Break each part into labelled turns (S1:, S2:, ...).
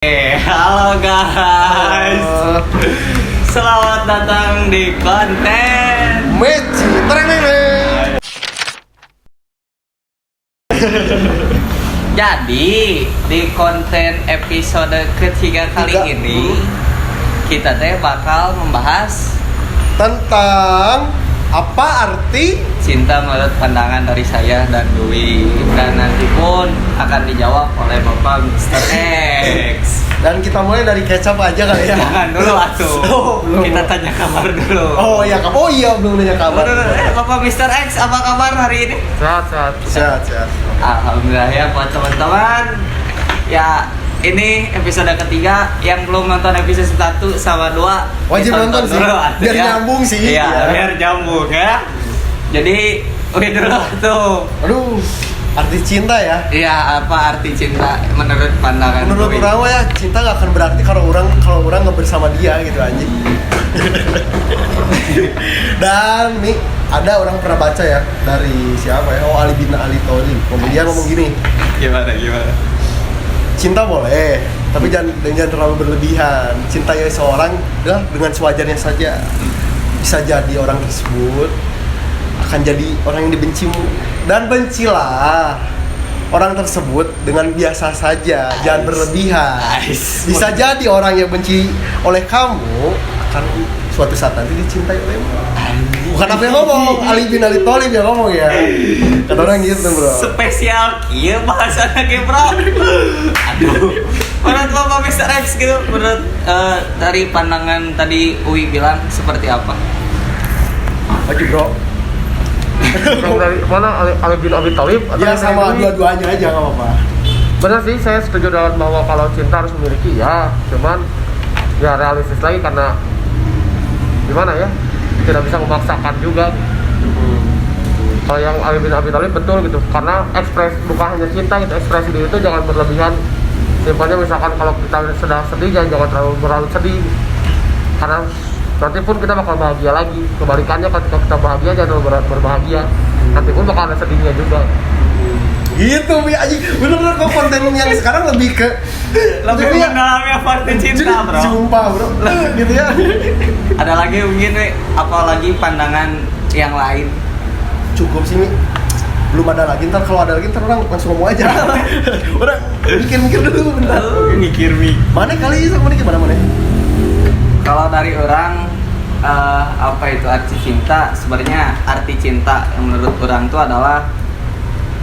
S1: Halo guys. Selamat datang di konten
S2: Meci Tereng.
S1: Jadi di konten episode ketiga kali ini kita bakal membahas
S2: Tentang apa arti
S1: cinta menurut pandangan dari saya dan Dwi, dan nanti pun akan dijawab oleh Bapak Mr. X.
S2: dan kita mulai dari kecap aja kali ya.
S1: Jangan dulu atuh.
S2: Belum.
S1: Kita tanya kabar dulu.
S2: Oh iya belum nanya kabar.
S1: Bapak Mr. X, apa kabar hari ini?
S2: Sehat.
S1: Alhamdulillah ya buat teman-teman. Ya, ini episode ketiga. Yang belum nonton episode 1 sama 2
S2: Wajib nonton sih,
S1: dulu,
S2: biar
S1: ya.
S2: nyambung sih.
S1: Iya,
S2: Ya.
S1: biar nyambung ya. Jadi, dulu tuh.
S2: Aduh, arti cinta ya.
S1: Iya, apa arti cinta menurut pandangan
S2: Menurut
S1: Dwi?
S2: orang mah ya cinta gak akan berarti kalau orang nggak bersama dia gitu anjing. Dan nih ada orang pernah baca ya dari siapa ya? Oh, Ali bin Ali Thalib. Dia ngomong gini.
S1: Gimana?
S2: Cinta boleh, tapi jangan terlalu berlebihan. Cintai seorang dengan sewajarnya saja. Bisa jadi orang tersebut akan jadi orang yang dibencimu, dan bencilah orang tersebut dengan biasa saja, jangan berlebihan. Bisa jadi orang yang benci oleh kamu akan suatu saat nanti dicintai olehmu. Bukan apa yang ngomong, Ali bin Ali Thalib yang ngomong ya. Kata orang gitu bro.
S1: Spesial iya bahasanya kayak bro. Aduh. Menurut Bapak Mr. X gitu, menurut dari pandangan tadi Uwi bilang seperti apa?
S2: Maju bro.
S3: Yang dari mana Ali bin Abi Thalib atau
S2: Ya
S3: yang
S2: sama
S3: dari-
S2: dua-duanya aja nggak apa-apa.
S3: Benar sih, saya setuju dengan bahwa kalau cinta harus memiliki ya, cuman ya realistis lagi karena gimana ya, tidak bisa memaksakan juga. Kalau yang Ali bin Abi Thalib betul gitu, karena bukan hanya cinta gitu, ekspresi diri itu jangan berlebihan. Simpelnya misalkan kalau kita sedang sedih jangan terlalu sedih, karena nanti pun kita bakal bahagia lagi. Kebalikannya ketika kita bahagia jangan terlalu berbahagia, nanti pun bakal ada sedihnya juga.
S2: Gitu Mi anjing. Bener-bener kok konten yang sekarang lebih ke
S1: Lebih mendalami apa arti cinta, bro.
S2: Sumpah bro. Gitu ya.
S1: Ada lagi mungkin apalagi pandangan yang lain.
S2: Cukup sih Mi. Belum ada lagi, ntar kalau ada lagi ntar orang langsung ngomong aja. Orang mikir-mikir dulu bentar.
S1: Mikir mi.
S2: Mana kali sama ini gimana mana?
S1: Kalau dari orang apa itu arti cinta? Sebenarnya arti cinta yang menurut orang itu adalah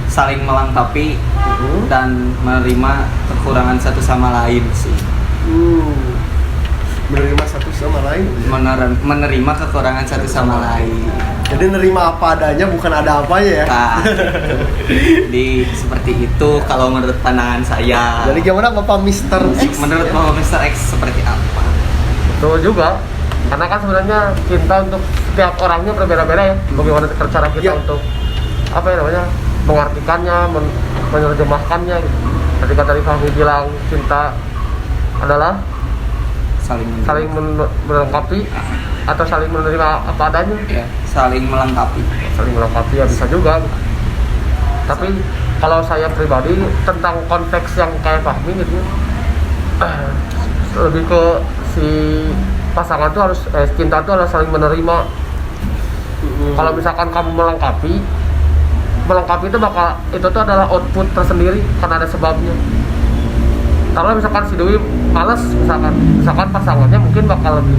S1: saling melengkapi dan menerima kekurangan satu sama lain sih.
S2: Menerima satu sama lain.
S1: Menerima kekurangan satu sama lain.
S2: Jadi nerima apa adanya, bukan ada apanya ya.
S1: Nah, di seperti itu kalau menurut pandangan saya.
S2: Jadi gimana Bapak Mr. X?
S1: Menurut Bapak Mr. X seperti apa?
S3: Betul juga, karena kan sebenarnya cinta untuk setiap orangnya berbeda-beda ya. Bagaimana cara kita
S2: Ya.
S3: untuk apa ya namanya, mengartikannya, menerjemahkannya gitu. Ketika tadi Fahmi bilang cinta adalah saling melengkapi atau saling menerima apa adanya,
S1: Ya, saling melengkapi.
S3: saling melengkapi ya bisa juga. Tapi kalau saya pribadi tentang konteks yang kayak Fahmi gitu, lebih ke si pasangan tuh harus cinta tuh harus saling menerima. Kalau misalkan kamu melengkapi itu itu tuh adalah output tersendiri karena ada sebabnya. Kalau misalkan si Dewi malas, misalkan pasangannya mungkin bakal lebih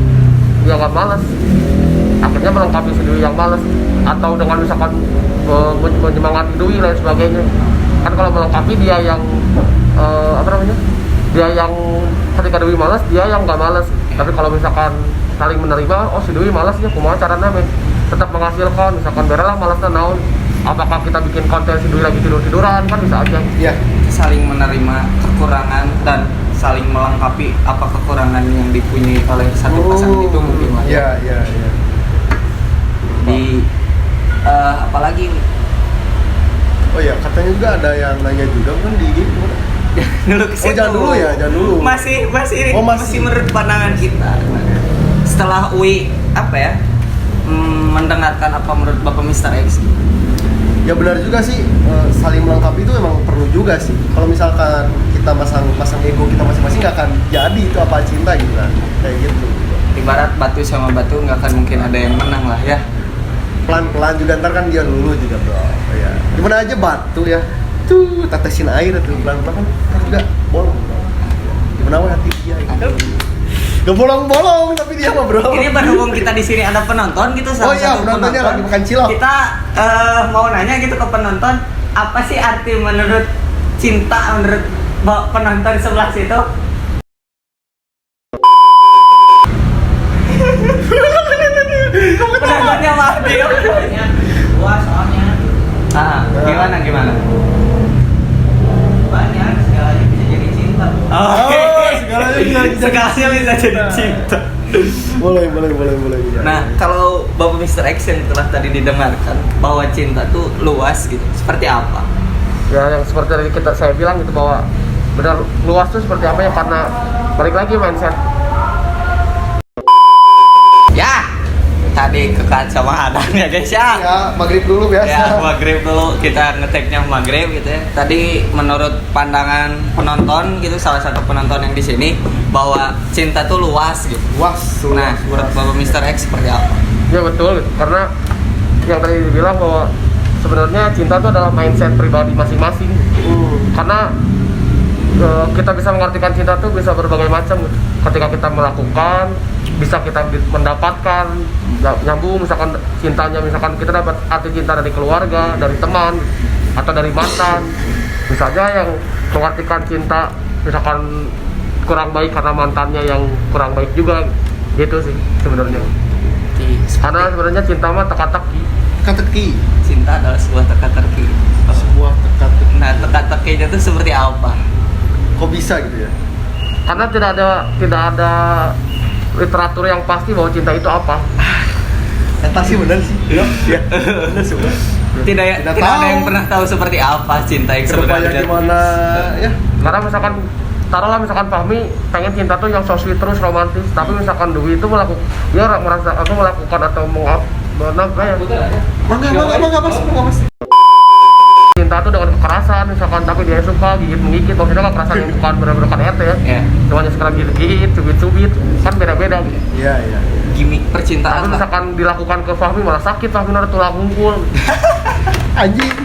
S3: dia nggak malas, akhirnya melengkapi si Dewi yang malas, atau dengan misalkan menyemangati Dewi dan sebagainya. Kan kalau melengkapi dia yang dia yang ketika Dewi malas dia yang nggak malas. Tapi kalau misalkan saling menerima, oh si Dewi malas ya kumaha carana men tetap menghasilkan, misalkan berelah malasnya naon, apakah kita bikin konten si Dewi lagi tiduran kan bisa aja.
S2: Iya.
S1: Saling menerima kekurangan dan saling melengkapi apa kekurangan yang dipunyai oleh satu pasangan itu mungkin lah.
S2: Iya.
S1: Di apalagi
S2: Oh ya, katanya juga ada yang nanya juga kan di IG gimana?
S1: dulu ke situ.
S2: jangan dulu.
S1: Masih
S2: Oh, masih.
S1: menurut pandangan kita. Setelah Uwi apa ya? Mendengarkan apa menurut Bapak Mr. X?
S2: Ya benar juga sih, saling melengkapi itu emang perlu juga sih. Kalau misalkan kita kita masang ego kita masing-masing nggak akan jadi itu apa cinta gitu kan, kayak gitu.
S1: Ibarat batu sama batu nggak akan mungkin ada yang menang lah ya.
S2: Pelan-pelan juga ntar kan dia lulu juga bro, ya gimana aja batu ya tuh tetesin air tuh pelan-pelan kan ntar juga bolong bro, gimana wah hati dia gitu. Gak bolong-bolong tapi dia mah bro.
S1: Ini berhubung kita di sini ada penonton gitu,
S2: Oh iya, penontonnya lagi makan cilok.
S1: Kita mau nanya gitu ke penonton, apa sih arti menurut cinta menurut penonton sebelah situ? Penontonnya mah dia. Luas soalnya. Gimana? Banyak segalanya bisa jadi cinta. Segalanya bisa jadi cinta.
S2: Boleh.
S1: Nah, kalau Bapak Mr. X yang telah tadi didengarkan bahwa cinta tuh luas gitu, seperti apa?
S3: Ya yang seperti tadi saya bilang gitu bahwa benar luas tuh seperti apa ya, karena balik lagi mindset.
S1: Ya, tadi kekat sama Adam ya guys ya.
S2: Ya maghrib dulu biasa.
S1: Ya, maghrib dulu kita ngeteknya maghrib gitu ya. Tadi menurut pandangan penonton gitu, salah satu penonton yang di sini bahwa cinta tuh luas gitu.
S2: Luas.
S1: Nah, menurut Bapak Mr. X seperti apa?
S3: Ya betul, karena yang tadi dibilang bahwa sebenarnya cinta itu adalah mindset pribadi masing-masing. Karena kita bisa mengartikan cinta itu bisa berbagai macam. Ketika kita melakukan, bisa kita mendapatkan nyambung, misalkan cintanya, misalkan kita dapat arti cinta dari keluarga, dari teman, atau dari mantan. Misalnya yang mengartikan cinta misalkan kurang baik karena mantannya yang kurang baik juga, gitu sih sebenarnya. Karena sebenarnya cinta mah teka-teki.
S2: Teka-teki.
S1: Cinta adalah sebuah teka-teki.
S2: Sebuah teka-teki.
S1: Nah, teka-tekinya itu seperti apa?
S2: Kok bisa gitu ya?
S3: Karena tidak ada literatur yang pasti bahwa cinta itu apa.
S2: Yang pasti benar sih. Iya. Benar sih.
S1: Tidak ada yang pernah tahu seperti apa cinta yang
S2: Kedepannya
S1: sebenarnya.
S2: gimana ya?
S3: Karena misalkan taruhlah misalkan Fahmi pengen cinta tuh yang so sweet terus romantis, tapi misalkan Dwi itu dia merasa aku melakukan atau
S2: Mangga mas.
S3: cinta tuh dengan kekerasan misalkan, tapi dia suka gigit-menggigit, maksudnya kekerasan yang bukan benar-benar RT ya.
S1: Ya,
S3: Cuma sekarang gigit-gigit, cubit-cubit, kan beda-beda gitu.
S2: Iya.
S1: gimmick
S3: Tapi
S1: percintaan lah.
S3: misalkan dilakukan ke Fahmi malah sakit, Fahmi ada tulang ngumpul.
S2: Anjing.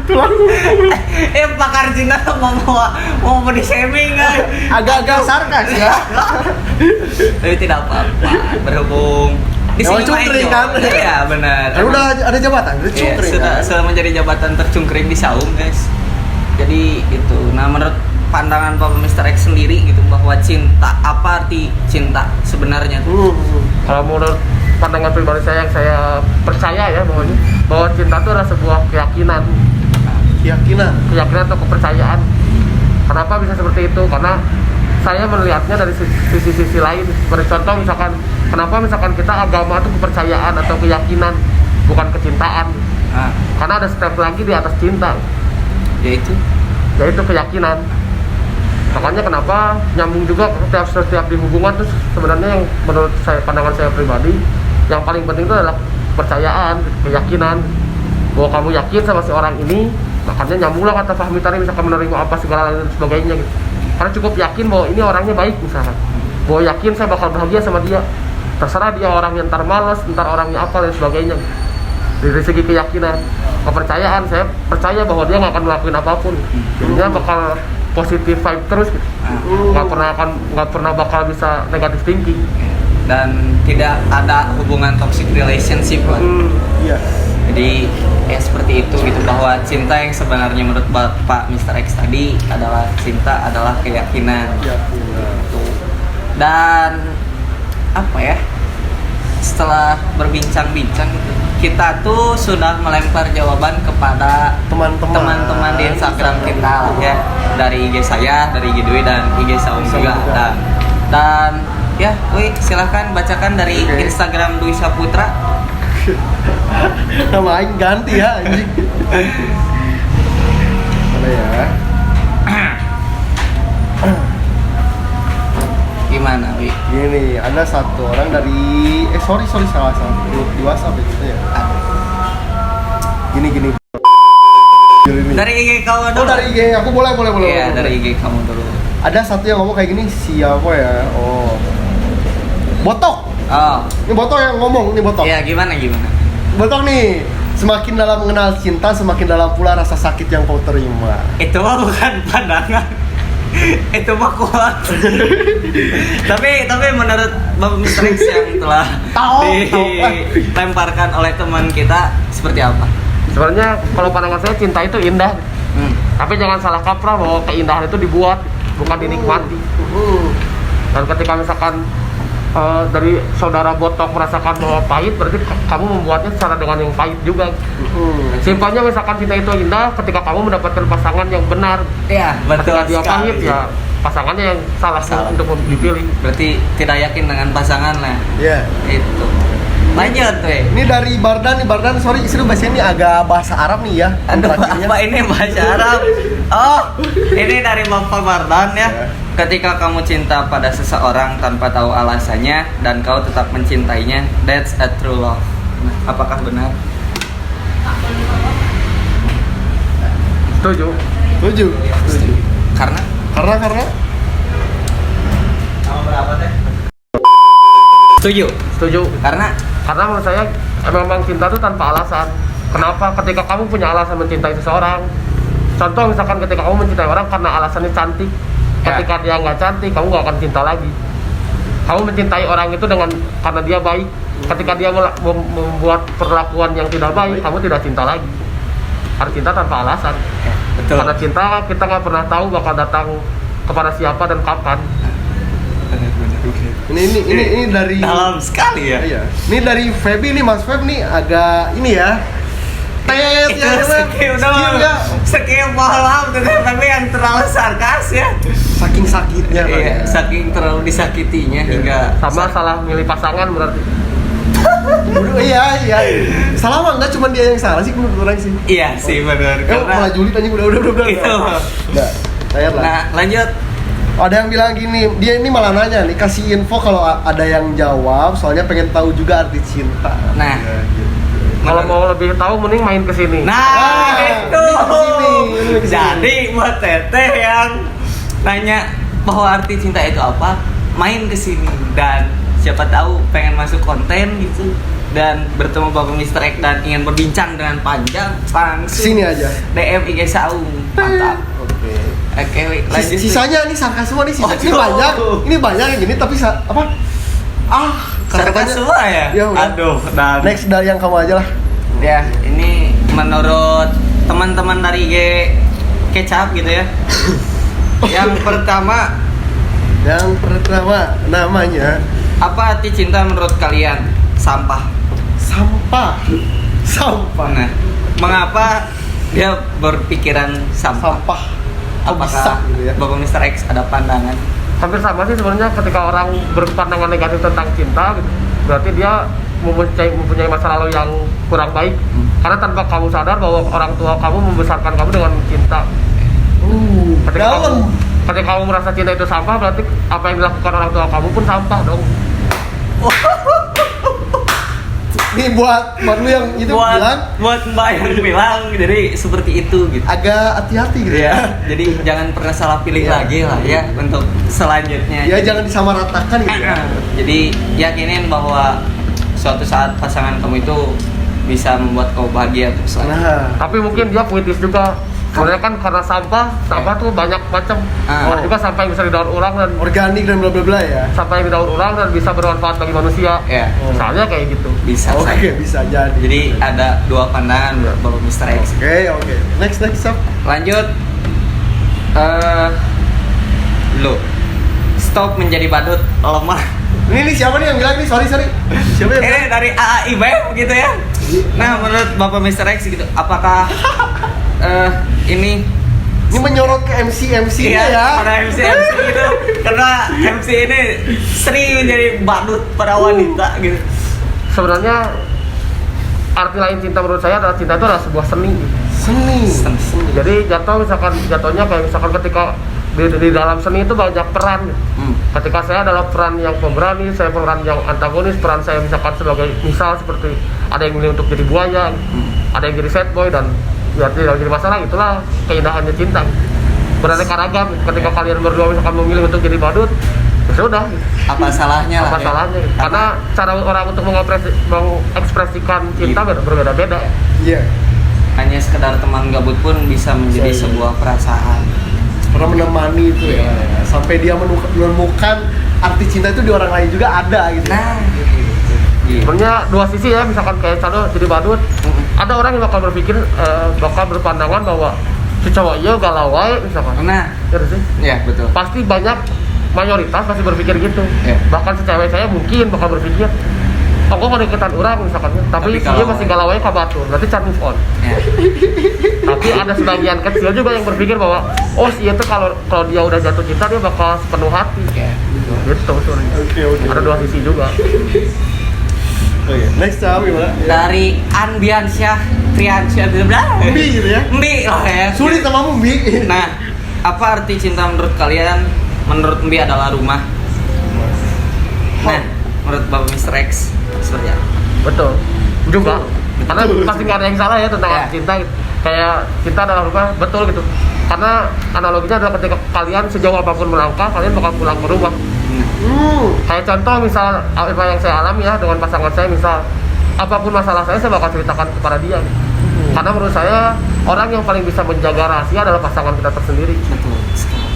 S2: Tulang ngumpul.
S1: Pakar cinta mau body shaming kan?
S2: Agak-agak sarkas ya.
S1: Tapi tidak apa-apa, berhubung di
S2: Emang
S1: sini
S2: cungkring
S1: main
S2: kan?
S1: Iya benar.
S2: Kan udah ada jabatan, udah
S1: Iya,
S2: cungkring
S1: sudah
S2: kan?
S1: menjadi jabatan tercungkring di Saung guys. Jadi itu. Nah, menurut pandangan Bapak Mr. X sendiri gitu bahwa cinta, apa arti cinta sebenarnya tuh?
S3: Kalau menurut pandangan pribadi saya yang saya percaya ya bahwa cinta itu adalah sebuah keyakinan atau kepercayaan. Kenapa bisa seperti itu? Karena saya melihatnya dari sisi lain. Seperti contoh misalkan, kenapa misalkan kita agama itu kepercayaan atau keyakinan, bukan kecintaan.
S1: Nah,
S3: Karena ada step lagi di atas cinta,
S1: yaitu
S3: yaitu keyakinan. Makanya kenapa nyambung juga setiap di hubungan tuh sebenarnya yang menurut saya, pandangan saya pribadi, yang paling penting itu adalah kepercayaan, keyakinan bahwa kamu yakin sama si orang ini. Makanya nyambunglah kata Fahmi tadi, misalkan menerima apa segala dan sebagainya gitu. Karena cukup yakin bahwa ini orangnya baik misalkan, bahwa yakin saya bakal bahagia sama dia, terserah dia orangnya ntar malas, ntar orangnya apa dan sebagainya. Dari segi keyakinan, kepercayaan, saya percaya bahwa dia nggak akan melakukan apapun, jadinya bakal positif vibe terus gitu. nggak pernah bakal bisa negatif thinking.
S1: dan tidak ada hubungan toxic relationship lah.
S2: Iya.
S1: Jadi ya seperti itu gitu, bahwa cinta yang sebenarnya menurut Bapak Mr. X tadi adalah cinta adalah keyakinan. Tuh. Dan apa ya? Setelah berbincang-bincang gitu, kita tuh sudah melempar jawaban kepada teman-teman di Instagram kita lah ya, dari IG saya, dari IG Dwi dan IG Saung juga. Dan ya, Dwi silahkan bacakan dari Instagram Dwi Saputra.
S2: Nama aing ganti ya anjing. Mana ya?
S1: Gimana, Wi?
S2: Gini, ada satu orang dari sorry salah grup di WhatsApp gitu ya. Gini. Ini.
S1: Dari IG kamu dulu.
S2: Oh dari IG, aku boleh.
S1: Iya,
S2: boleh.
S1: dari IG kamu dulu.
S2: Ada satu yang ngomong kayak gini, siapa ya? Oh. Botok.
S1: Oh,
S2: Ini Botok yang ngomong, ini Botok.
S1: iya gimana?
S2: Botok nih, semakin dalam mengenal cinta, semakin dalam pula rasa sakit yang kau terima.
S1: Itu mah bukan pandangan. Itu mah kuat. tapi menurut Bapak Mr. X yang telah dilemparkan oleh teman kita seperti apa?
S3: Sebenarnya kalau pandangan saya cinta itu indah. Tapi jangan salah kaprah bahwa keindahan itu dibuat, bukan dinikmati. Dan ketika misalkan dari saudara Botok merasakan bahwa pahit, berarti kamu membuatnya secara dengan yang pahit juga. Simpelnya misalkan cinta itu indah ketika kamu mendapatkan pasangan yang benar.
S1: Iya, betul
S3: Ketika dia
S1: sekali.
S3: pahit ya pasangannya yang salah untuk dipilih.
S1: Berarti tidak yakin dengan pasangan lah.
S2: Iya.
S1: Itu. Lanjut, weh.
S2: Ini dari Bardan nih, Bardan. Sorry, istri bahasa ini agak bahasa Arab nih ya.
S1: Aduh,
S2: terakhirnya.
S1: apa ini bahasa Arab? Oh, ini dari Bapak Mardan ya. Ketika kamu cinta pada seseorang tanpa tahu alasannya dan kau tetap mencintainya, that's a true love. Nah, apakah benar?
S3: Setuju.
S2: Setuju.
S1: Karena?
S2: Karena
S1: Sama berapa teh? Setuju.
S3: Setuju.
S1: Karena
S3: Menurut saya memang cinta itu tanpa alasan. Kenapa? Ketika kamu punya alasan mencintai seseorang, contoh misalkan ketika kamu mencintai orang karena alasannya cantik, ketika dia nggak cantik, kamu nggak akan cinta lagi. Kamu mencintai orang itu karena dia baik. Ketika dia membuat perlakuan yang tidak baik, kamu tidak cinta lagi. Harus cinta tanpa alasan.
S1: betul.
S3: Karena cinta kita nggak pernah tahu bakal datang kepada siapa dan kapan.
S2: ini dari
S1: Dalam sekali ya.
S2: Iya. Ini dari Feby nih, Mas Feb nih agak ini ya. Tes
S1: Itu
S2: ya,
S1: skip
S2: Skill
S1: dong.
S2: ya.
S1: Skip malam tapi yang terlalu sarkas ya.
S2: Saking sakitnya Pak,
S1: Iya,
S2: ya.
S1: saking terlalu disakitinya hingga
S3: Sama salah milih pasangan berarti.
S2: Iya. Salah mah enggak cuma dia yang salah sih menurut orang sih.
S1: Iya sih benar.
S2: Malah julid anjing udah.
S1: Itu.
S2: Udah. Saya lah.
S1: Nah, lanjut.
S2: Ada yang bilang gini, dia ini malah nanya nih, kasih info kalau ada yang jawab, soalnya pengen tahu juga arti cinta.
S1: Nah.
S2: Ya, gitu.
S3: Kalau mau lebih tahu mending main ke sini.
S1: Nah, itu.
S2: ini kesini.
S1: Jadi buat teteh yang nanya bahwa arti cinta itu apa, main ke sini dan siapa tahu pengen masuk konten gitu dan bertemu Bapak Mr. X dan ingin berbincang dengan panjang, langsung
S2: Sini aja.
S1: DM IG Saung. Mantap.
S2: Oke.
S1: Oke, lanjut.
S2: Sisanya ini sarkas semua nih,
S1: Oh,
S2: ini banyak. Ini banyak yang gini tapi apa?
S1: Sarkas
S2: kata-katanya-
S1: semua ya?
S2: Ya udah.
S1: Aduh, dan
S2: Next dari yang kamu aja lah.
S1: ya ini menurut teman-teman dari IG Kecap gitu ya. Yang pertama,
S2: Namanya
S1: apa arti cinta menurut kalian? Sampah.
S2: sampah.
S1: Nah, mengapa dia berpikiran sampah?
S2: Sampah. Kok
S1: Apakah
S2: bisa gitu ya?
S1: Bapak Mr. X ada pandangan?
S3: Hampir sama sih sebenarnya ketika orang berpandangan negatif tentang cinta gitu, berarti dia mempunyai masa lalu yang kurang baik. Karena tanpa kamu sadar bahwa orang tua kamu membesarkan kamu dengan cinta. Ketika kamu merasa cinta itu sampah, berarti apa yang dilakukan orang tua kamu pun sampah dong.
S2: Ini buat lu yang itu bilang
S1: buat Mbak yang bilang jadi seperti itu gitu.
S2: agak hati-hati gitu
S1: Ya, jadi jangan pernah salah pilih
S2: Iya.
S1: lagi lah ya untuk selanjutnya.
S2: Ya jangan disamaratakan gitu ya.
S1: Jadi yakinin bahwa suatu saat pasangan kamu itu bisa membuat kau bahagia terus.
S2: Nah,
S3: Tapi mungkin dia puitis juga. Sebenarnya kan karena sampah tuh banyak macam. Ada juga sampah yang bisa didaur ulang dan
S2: organik dan bla bla bla ya.
S3: sampah yang didaur ulang dan bisa bermanfaat bagi manusia.
S1: Ya,
S3: Misalnya kayak gitu.
S1: bisa
S2: Oke,
S1: saja.
S2: bisa jadi.
S1: Jadi ada dua pandangan Bapak Mr. X.
S2: Oke. Next Sob.
S1: Lanjut. Lo stop menjadi badut lemah.
S2: Ini siapa nih yang bilang nih? Sorry. Siapa yang bilang?
S1: Ini dari AAIB gitu ya. Nah, menurut Bapak Mr. X gitu, apakah ini
S2: menyorot ke MC-nya
S1: iya,
S2: ya.
S1: pada MC gitu. Karena MC ini sering menjadi badut para wanita gitu.
S3: Sebenarnya arti lain cinta menurut saya adalah cinta itu adalah sebuah seni.
S2: Seni.
S3: Jadi jatuhnya kayak misalkan ketika di dalam seni itu banyak peran. Ketika saya adalah peran yang pemberani, saya peran yang antagonis, peran saya misalkan sebagai seperti ada yang milih untuk jadi buaya, ada yang jadi sad boy dan ya tidak jadi masalah. Itulah keindahannya cinta, beraneka ragam. Ketika kalian berdua misalkan memilih untuk jadi badut, ya sudah,
S1: Apa salahnya lah
S3: apa
S1: ya?
S3: salahnya? Karena cara orang untuk mengekspresikan cinta berbeda-beda.
S2: Iya.
S1: Hanya sekedar teman gabut pun bisa menjadi
S2: Bisa, iya.
S1: sebuah perasaan.
S2: Pernah menemani itu ya, sampai dia menemukan arti cinta itu di orang lain juga ada gitu.
S1: Nah, iya.
S3: Sebenarnya dua sisi ya, misalkan kayak Cado jadi badut, ada orang yang bakal berpikir, bakal berpandangan bahwa si cowok iya galau wae misalkan.
S1: Nah,
S3: Gitu sih.
S1: ya betul.
S3: Pasti banyak, mayoritas pasti berpikir gitu.
S1: Iya.
S3: Bahkan si cewek saya mungkin bakal berpikir, oh gue mau deketan orang misalkan, tapi
S1: Tapi
S3: dia
S1: galau
S3: masih
S1: wae.
S3: galau wae ka batur, berarti can move on.
S1: Ya.
S3: Tapi ada sebagian kecil juga yang berpikir bahwa oh si itu kalau dia udah jatuh cinta dia bakal sepenuh hati.
S1: Ya.
S3: Gitu sebenarnya.
S2: Oke.
S3: Ada dua sisi juga.
S2: Oke. Next Cam gimana?
S1: Dari Anbiansyah Triansyah berapa?
S2: Mbi gitu ya.
S1: Mbi lah ya.
S2: Sulit sama Mbi.
S1: Nah, apa arti cinta menurut kalian? Menurut Mbi adalah rumah. Nah, menurut Bapak Mr. X seperti apa?
S3: Betul. Juga. Karena
S2: Betul.
S3: pasti nggak ada yang salah ya tentang
S1: Ya.
S3: cinta. Gitu. Kayak cinta adalah rumah, betul gitu. Karena analoginya adalah ketika kalian sejauh apapun melangkah, kalian bakal pulang ke rumah. Kayak contoh misal apa yang saya alami ya dengan pasangan saya, misal apapun masalah saya bakal ceritakan kepada dia. Karena menurut saya orang yang paling bisa menjaga rahasia adalah pasangan kita tersendiri.
S1: Betul sekali.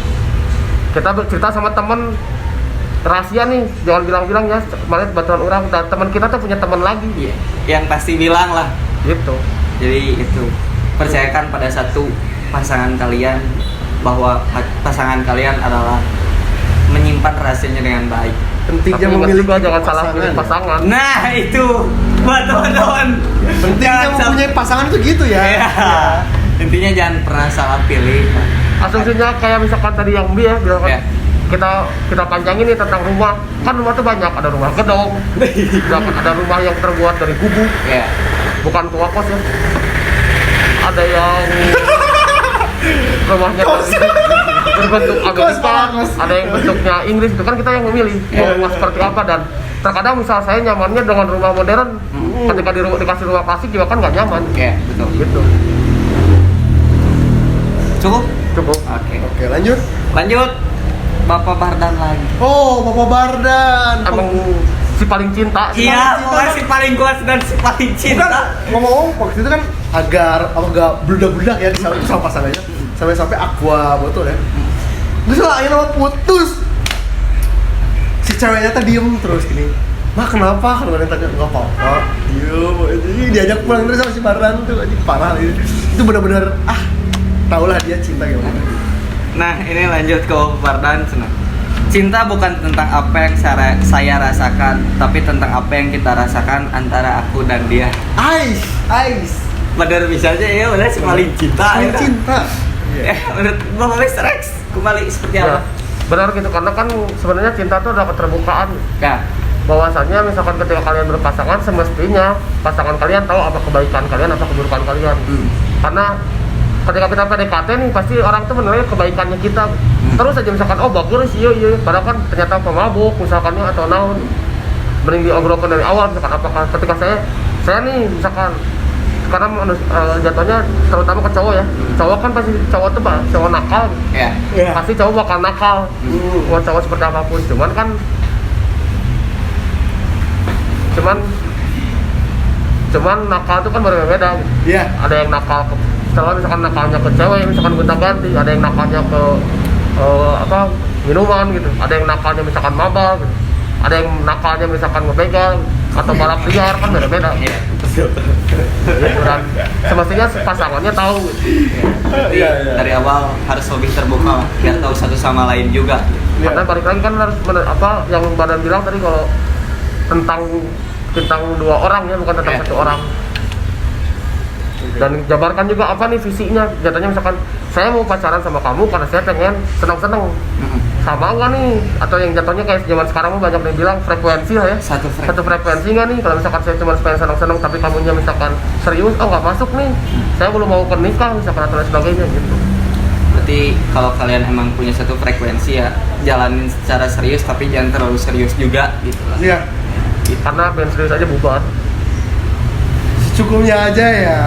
S3: Kita bercerita sama teman rahasia nih, jangan bilang-bilang ya, kemarin baturan orang dan teman kita tuh punya teman lagi.
S1: Iya. Yang pasti bilang lah.
S3: Gitu.
S1: Jadi itu percayakan pada satu pasangan kalian bahwa pasangan kalian adalah menyimpan rahasianya dengan baik.
S2: Pentingnya
S3: Tapi ingat
S2: memiliki
S3: juga jangan salah pilih pasangan.
S1: Nah itu buat teman-teman.
S2: Pentingnya
S1: Jangan
S2: mempunyai pasangan itu gitu ya.
S1: Ya. Intinya jangan pernah salah pilih.
S3: Asumsinya kayak misalkan tadi yang Bi ya bilang kan,
S1: Ya.
S3: kita panjangin nih tentang rumah. Kan rumah tuh banyak, ada rumah gedung, ada rumah yang terbuat dari gubuk,
S1: Ya.
S3: bukan tua kos ya. Ada yang rumahnya berbentuk Amerika, ada yang bentuknya Inggris, itu kan kita yang memilih mau rumah seperti apa. Dan terkadang misal saya nyamannya dengan rumah modern, ketika dikasih rumah klasik juga kan nggak nyaman.
S1: Ya betul.
S3: Gitu.
S1: Cukup.
S3: Cukup.
S2: Oke, lanjut.
S1: Lanjut. Bapak Bardan lagi.
S2: Oh, Bapak Bardan.
S3: Emang si paling cinta.
S1: Iya, pokoknya si paling kuat dan si paling
S2: Bukan,
S1: cinta.
S2: ngomong-ngomong waktu itu kan agak beludak-beludak ya di sama pasangannya. Sampai-sampai aqua betul ya. Terus lah akhirnya putus. Si ceweknya tadi diem terus gini. Mah kenapa? Kalau ada yang tanya nggak apa-apa. Diem. Jadi diajak pulang terus sama si Bardan tuh, anjing parah ini. Itu benar-benar tahulah dia cinta gimana.
S1: Nah, ini lanjut ke Bapak Bardan. Cinta bukan tentang apa yang saya rasakan, tapi tentang apa yang kita rasakan antara aku dan dia.
S2: Ais.
S1: Bener bisa aja ya, bener si paling cinta.
S2: Paling
S1: ya.
S2: cinta.
S1: Menurut Bapak Mr. X kembali seperti
S3: Ya,
S1: apa?
S3: benar gitu, karena kan sebenarnya cinta itu adalah keterbukaan.
S1: Ya,
S3: Bahwasannya misalkan ketika kalian berpasangan, semestinya pasangan kalian tahu apa kebaikan kalian, apa keburukan kalian. Karena ketika kita PDKT nih, pasti orang tuh menilai kebaikannya kita. Terus aja misalkan, oh bagus iya, padahal kan ternyata pemabuk misalkannya atau naon. Mending diobrolkan dari awal, misalkan apakah ketika saya nih misalkan, karena jatuhnya terutama ke cowok ya, cowok kan pasti cowok tuh cowok nakal,
S1: ya.
S3: pasti cowok bakal nakal, buat cowok seperti apapun. Cuman nakal itu kan berbeda.
S2: Iya.
S3: Ada yang nakal ke, misalkan nakalnya ke cewek, misalkan gonta-ganti, ada yang nakalnya ke minuman gitu, ada yang nakalnya misalkan mabal gitu, ada yang nakalnya misalkan ngebegal atau balap liar, kan beda-beda.
S1: Iya.
S3: Gitu, dan semestinya pasangannya tahu.
S1: Jadi dari awal harus lebih terbuka biar tahu satu sama lain juga.
S3: Karena balik lagi kan harus yang Badan bilang tadi, kalau tentang dua orang ya, bukan tentang satu orang. Dan jabarkan juga apa nih visinya. Jatuhnya misalkan saya mau pacaran sama kamu karena saya pengen senang-senang. Sama enggak nih? Atau yang jatuhnya kayak zaman sekarang banyak yang bilang frekuensi lah ya.
S1: Satu
S3: Frekuensi nggak nih? Kalau misalkan saya cuma pengen senang-senang tapi kamunya misalkan serius, oh nggak masuk nih. Saya belum mau ke nikah misalkan atau lain sebagainya gitu.
S1: Berarti kalau kalian emang punya satu frekuensi ya jalanin secara serius, tapi jangan terlalu serius juga gitu lah.
S2: Iya.
S3: Karena pengen serius aja bubar.
S2: secukupnya aja ya.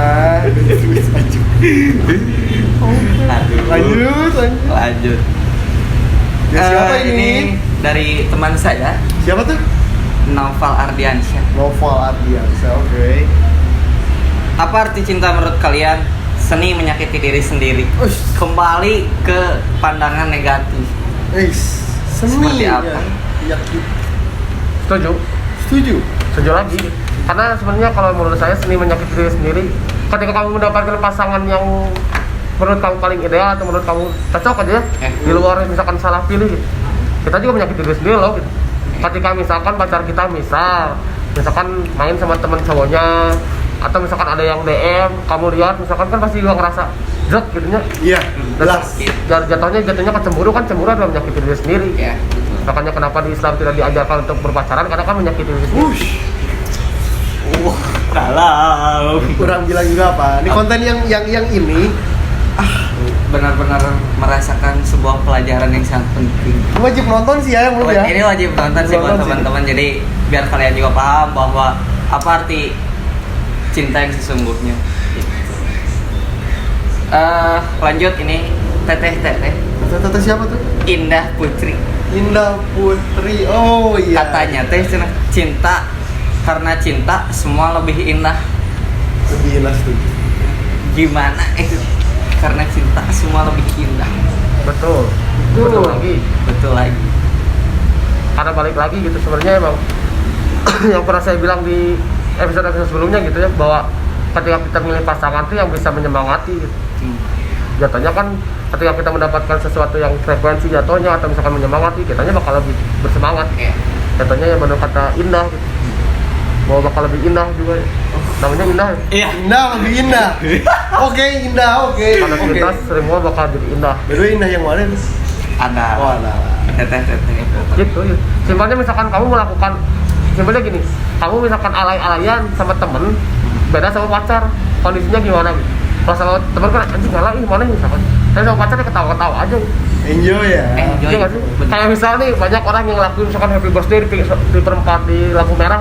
S1: Aduh. Lanjut.
S2: Ya, siapa ini?
S1: Dari teman saya,
S2: Siapa tuh?
S1: Naufal Ardiansyah.
S2: Novel Ardiansyah, oke.
S1: Apa arti cinta menurut kalian? Seni menyakiti diri sendiri.
S2: Ush.
S1: Kembali ke pandangan negatif.
S2: Seni.
S1: Seperti apa?
S2: Ya,
S3: Setuju.
S2: setuju.
S3: Setuju lagi. Karena sebenarnya kalau menurut saya seni menyakiti diri sendiri. Ketika kamu mendapatkan pasangan yang menurut kamu paling ideal atau menurut kamu cocok aja ya, di luar misalkan salah pilih gitu. Kita juga menyakiti diri sendiri loh gitu. Ketika misalkan pacar kita misalkan main sama teman cowoknya atau misalkan ada yang DM, kamu lihat misalkan kan pasti juga ngerasa jok gitu nya.
S2: Iya, jelas.
S3: Jatuhnya kan cemburu adalah menyakiti diri sendiri.
S1: Ya, betul.
S3: Makanya kenapa di Islam tidak diajarkan untuk berpacaran, karena kan menyakiti diri sendiri.
S2: Wush.
S1: Dalam.
S2: Kurang bilang juga apa? Ini konten yang ini
S1: Benar-benar merasakan sebuah pelajaran yang sangat penting.
S2: wajib nonton sih ya yang belum ya.
S1: Ini wajib nonton sih buat
S2: Nonton sih.
S1: teman-teman. Jadi biar kalian juga paham bahwa apa arti cinta yang sesungguhnya. Lanjut ini teteh
S2: Tata siapa tuh?
S1: Indah Putri.
S2: Indah Putri. Oh iya.
S1: Katanya teh cenah, cinta karena cinta semua lebih indah.
S2: Lebih jelas tuh.
S1: Gimana itu? Karena cinta semua lebih indah.
S3: Betul. Betul lagi. Karena balik lagi gitu sebenarnya emang yang pernah saya bilang di episode sebelumnya gitu ya, bahwa ketika kita milih pasangan tuh yang bisa menyemangati gitu. Jatuhnya kan ketika kita mendapatkan sesuatu yang frekuensi jatuhnya atau misalkan menyemangati, kitanya bakal lebih bersemangat.
S1: Iya.
S3: Jatuhnya yang benar kata indah gitu. Bahwa bakal lebih indah juga ya. Namanya indah ya.
S1: Iya.
S2: Indah lebih indah. Oke, indah, oke.
S3: Karena kita semua bakal jadi indah.
S2: Berdua indah yang mana nih?
S1: Ada.
S2: Oh, ada.
S1: Teteh.
S3: Gitu ya. Simpelnya misalkan kamu melakukan, simpelnya gini, kamu misalkan alay-alayan sama temen, beda sama pacar, kondisinya gimana gitu. Kalau sama temen kan anjing alay mana misalkan, tapi sama pacarnya ketawa-ketawa aja.
S2: Enjoy ya.
S1: Enjoy.
S3: Iya nggak sih?
S1: Bener.
S3: Kayak misalnya nih banyak orang yang ngelakuin misalkan happy birthday di perempat di lampu merah.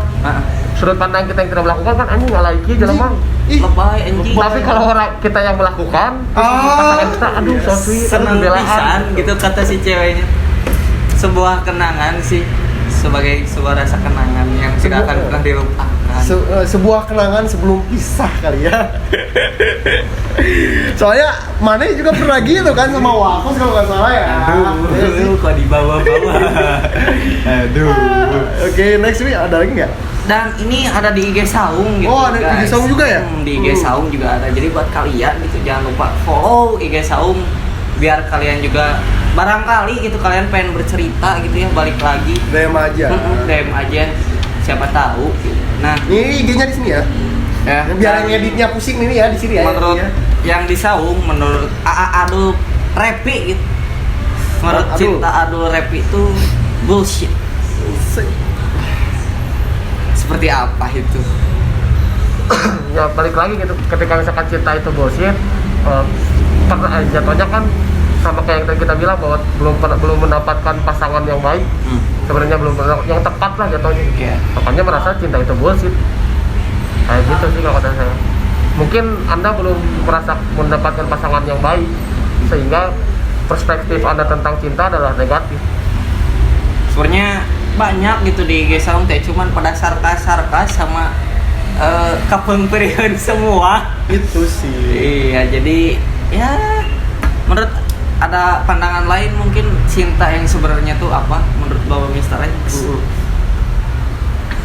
S3: Sudut pandang kita yang tidak melakukan kan anjing alay kieu jelema.
S2: Ih,
S1: Lebay anjing.
S3: Tapi kalau orang kita yang melakukan, pasangan kita aduh so sweet,
S1: Seneng
S3: pembelaan.
S1: pisan gitu kata si ceweknya. Sebuah kenangan sih, sebagai sebuah rasa kenangan yang tidak akan pernah dilupakan.
S2: sebuah kenangan sebelum pisah kali ya. Soalnya mana juga pernah gitu kan sama Wakos kalau nggak salah ya.
S1: Aduh, kok dibawa-bawa. Aduh.
S2: Oke, next week ada lagi nggak?
S1: Dan ini ada di IG Saung gitu.
S2: Oh, ada di IG
S1: guys.
S2: Saung juga ya?
S1: Di IG Saung juga ada. Jadi buat kalian gitu jangan lupa follow IG Saung biar kalian juga barangkali gitu kalian pengen bercerita gitu ya, balik lagi.
S2: DM aja.
S1: DM aja. Siapa tahu gitu. Nah,
S2: Ini IG-nya di sini ya. Biar
S1: dan
S2: yang editnya pusing ini ya di sini ya.
S1: menurut
S2: ya.
S1: yang di Saung, menurut Adul Repi gitu. Menurut
S2: Adul.
S1: cinta Adul Repi itu bullshit. Seperti apa itu?
S3: Ya balik lagi gitu, ketika misalkan cinta itu bullshit, jatuhnya kan sama kayak yang tadi kita bilang bahwa belum mendapatkan pasangan yang baik, sebenarnya belum yang tepat lah jatuhnya.
S1: Iya.
S3: Makanya merasa cinta itu bullshit. Kayak gitu sih kalau kata saya. Mungkin Anda belum merasa mendapatkan pasangan yang baik, sehingga perspektif Anda tentang cinta adalah negatif.
S1: Sebenarnya banyak gitu di IG Saung teh, cuman pada sarkas sama kapengperian semua.
S2: Itu sih.
S1: Iya, jadi ya menurut ada pandangan lain mungkin cinta yang sebenarnya tuh apa menurut Bapak Mr. X?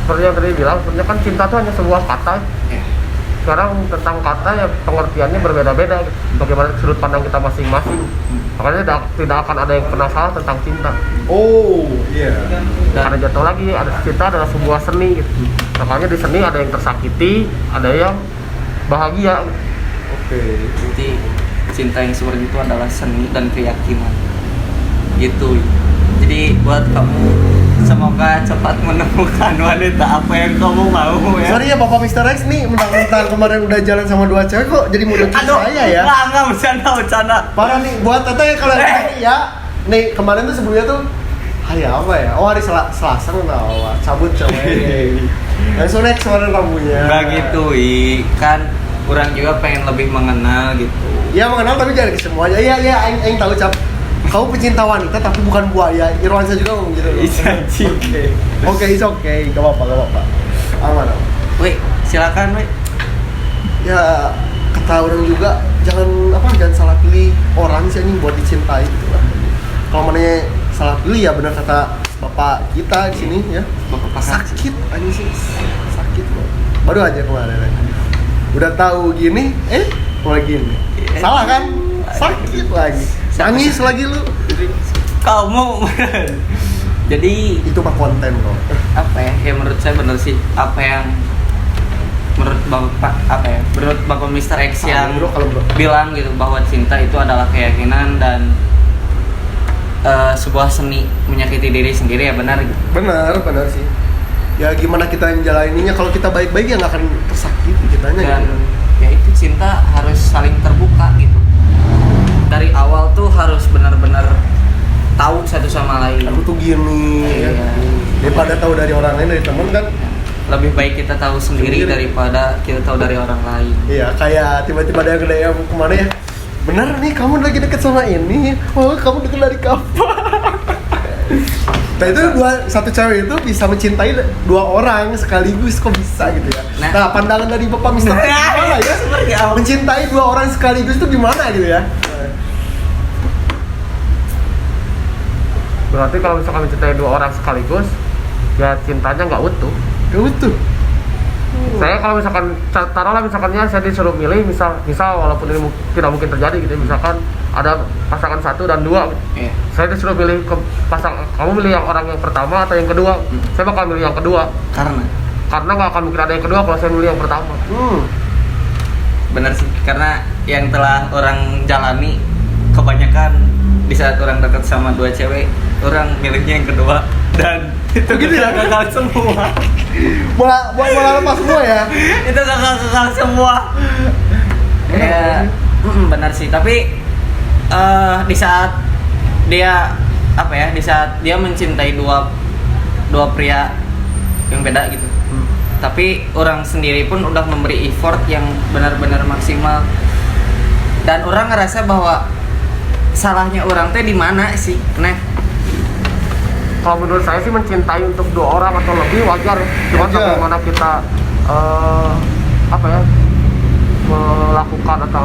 S3: Seperti yang tadi bilang, sebenarnya kan cinta itu hanya sebuah kata.
S1: Ya.
S3: Sekarang tentang kata ya pengertiannya berbeda-beda, bagaimana sudut pandang kita masing-masing. Makanya tidak akan ada yang pernah salah tentang cinta.
S2: Oh, iya.
S3: Karena jatuh lagi, ada cinta adalah sebuah seni gitu. Makanya di seni ada yang tersakiti, ada yang bahagia.
S2: Oke.
S1: Jadi cinta yang seperti itu adalah seni dan keyakinan. Gitu. Jadi buat kamu semoga cepat menemukan wanita apa yang kamu mau ya.
S2: Sorry ya Bapak Mr. X nih, mentang-mentang kemarin udah jalan sama 2 cewek kok jadi mau deketin saya ya.
S1: Enggak bercanda.
S2: Parah nih, buat teteh kalau ini ya. Nih, kemarin tuh sebelumnya tuh hari apa ya? Oh, hari Selasa nggak cabut cewek. Langsung naik suara rambutnya.
S1: Nggak gitu, kan orang juga pengen lebih mengenal gitu.
S2: Ya mengenal tapi jangan ke semuanya. Iya, aing tahu cap. Kamu pecinta wanita tapi bukan buaya. Irwansa juga ngomong gitu loh. Oke, it's okay. Gak apa-apa. Aman.
S1: Woi, silakan, woi.
S2: Ya kata orang juga jangan salah pilih orang sih anjing buat dicintai gitu lah. Kalau mananya salah pilih ya benar kata bapak kita di sini ya.
S1: Bapak pakar.
S2: Sakit anjing sih. Sakit loh. Baru aja kemarin. Udah tahu gini, mulai gini. Salah kan? Sakit lagi. Nangis lagi lu.
S1: Kamu. Jadi
S2: Itu mah konten bro.
S1: apa ya? Ya menurut saya bener sih apa yang menurut Bapak Mr. X yang
S2: Bro, kalau bro.
S1: bilang gitu bahwa cinta itu adalah keyakinan dan sebuah seni menyakiti diri sendiri, ya benar gitu.
S2: Benar sih. Ya gimana kita yang jalaninya, kalau kita baik-baik ya nggak akan tersakiti kitanya
S1: Dan
S2: gitu.
S1: ya itu cinta harus saling terbuka gitu. Dari awal tuh harus benar-benar tahu satu sama lain.
S2: Aku tuh gini
S1: Iya.
S2: ya. Daripada tahu dari orang lain, dari teman kan.
S1: Lebih baik kita tahu sendiri daripada kita tahu dari orang lain.
S2: Iya, kayak tiba-tiba ada yang DM kemana ya? Bener nih, kamu lagi deket sama ini. Oh, kamu deket dari kapan? Nah itu satu cewek itu bisa mencintai dua orang sekaligus, kok bisa gitu ya? Nah pandangan dari Bapak Mister gimana ya?
S1: Seperti apa?
S2: Mencintai dua orang sekaligus itu gimana gitu ya?
S3: Berarti kalau misalkan mencintai dua orang sekaligus, ya cintanya nggak utuh.
S2: Gak utuh.
S3: Saya kalau misalkan taruhlah misalkannya saya disuruh milih, misal walaupun ini tidak mungkin terjadi gitu ya, misalkan ada pasangan 1 dan 2 gitu.
S1: Iya.
S3: Saya disuruh milih kamu milih yang orang yang pertama atau yang kedua, saya bakal milih yang kedua karena nggak akan mungkin ada yang kedua kalau saya milih yang pertama.
S1: Benar sih, karena yang telah orang jalani kebanyakan di saat orang dekat sama dua cewek, orang milihnya yang kedua dan itu
S2: gitu ya?
S1: gagal semua.
S2: Bola lepas semua ya?
S1: Itu gagal semua. Ya, benar sih. Tapi di saat dia di saat dia mencintai dua pria yang beda gitu. Tapi orang sendiri pun udah memberi effort yang benar-benar maksimal. Dan orang ngerasa bahwa salahnya orang teh di mana sih? Nah,
S3: Kalau menurut saya sih mencintai untuk 2 orang atau lebih wajar. Cuma
S2: Wajar.
S3: bagaimana kita melakukan atau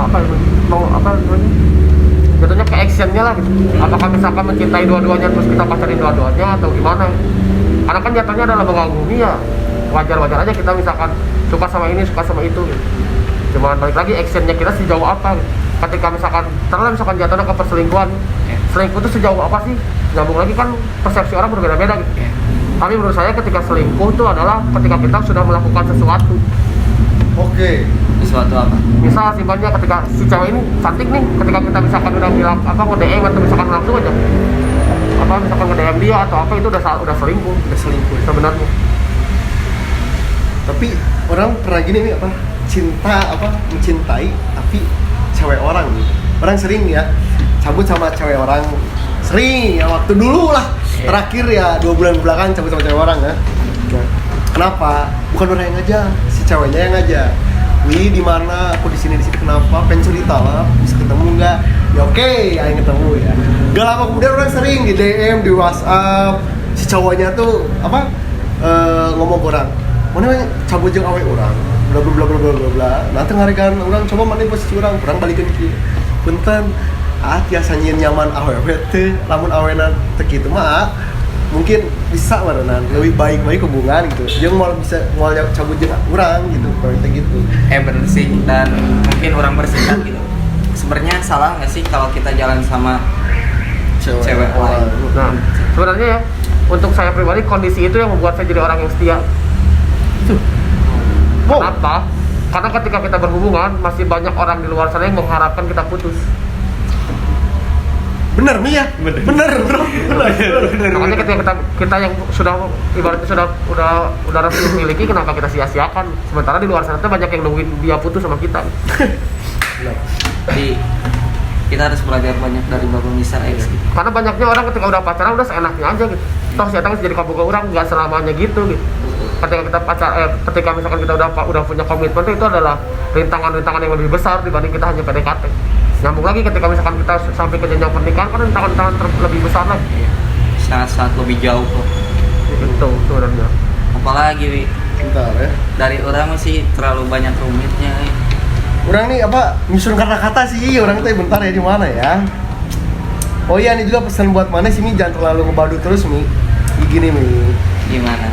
S3: jatuhnya ke actionnya lah gitu. Apakah misalkan mencintai dua-duanya terus kita pacarin dua-duanya atau gimana? Karena kan jatuhnya adalah mengagumi ya. Wajar-wajar aja kita misalkan suka sama ini, suka sama itu gitu. Cuman balik lagi actionnya kita sejauh apa gitu. Ketika misalkan jatuhnya ke perselingkuhan, selingkuh itu sejauh apa sih? Nyambung lagi kan persepsi orang berbeda-beda gitu. Tapi menurut saya ketika selingkuh itu adalah ketika kita sudah melakukan sesuatu.
S2: Oke.
S1: sesuatu apa?
S3: Misal simpelnya ketika si cewek ini cantik nih, ketika kita misalkan udah bilang nge-DM atau misalkan langsung aja misalkan nge-DM dia atau apa, itu udah selingkuh.
S2: Udah selingkuh.
S3: Sebenarnya.
S2: Tapi orang pernah gini nih mencintai tapi cewek orang nih. Orang sering ya cabut sama cewek orang, sering ya waktu dulu lah. Terakhir ya 2 bulan belakang cabut sama cewek orang ya. Kenapa? Bukan orang yang ngajak, si ceweknya yang ngajak. Wih, di mana? Aku di sini kenapa? Pengen cerita lah, bisa ketemu nggak? Ya oke, ayo ketemu ya. Gak lama kemudian orang sering di DM, di WhatsApp. Si cowoknya tuh ngomong ke orang, mana cabut jeung awe orang, bla bla bla bla bla bla. Nanti ngarikan orang coba mana posisi orang balikin ke punten. Tiasa nyaman awewe teh, lamun awena teu kitu mah mungkin bisa maranan lebih baik hubungan gitu. Jeung mau cabut jeung urang gitu, kalau gitu.
S1: Bener sih, dan mungkin orang bersikap gitu. Sebenarnya salah nggak sih kalau kita jalan sama cewek lain?
S3: Nah, sebenarnya ya, untuk saya pribadi kondisi itu yang membuat saya jadi orang yang setia. Kenapa? Karena ketika kita berhubungan masih banyak orang di luar sana yang mengharapkan kita putus.
S2: Bener nih ya? Bener bro.
S3: Makanya ketika kita yang sudah ibaratnya udah resmi memiliki, kenapa kita sia-siakan? Sementara di luar sana tuh banyak yang nungguin dia putus sama kita.
S1: Jadi kita harus belajar banyak dari Bapak Mr. X gitu.
S3: Karena banyaknya orang ketika udah pacaran udah seenaknya aja gitu. Toh si Atang jadi kaboga orang, nggak selamanya gitu. ketika kita ketika misalkan kita udah punya komitmen itu adalah rintangan-rintangan yang lebih besar dibanding kita hanya PDKT. Nyambung lagi ketika misalkan kita sampai ke jenjang pernikahan kan rintangan-rintangan lebih besar lagi.
S1: Sangat-sangat lebih jauh kok.
S3: Itu sebenarnya.
S1: Apalagi Wi,
S2: Bentar ya.
S1: dari orang masih terlalu banyak rumitnya.
S2: Orang nih apa nyusun kata-kata sih, orang teh bentar ya di mana ya. Oh iya, ini juga pesan buat mana sih, Mi, jangan terlalu ngebadut terus, Mi. Gini, Mi.
S1: Gimana?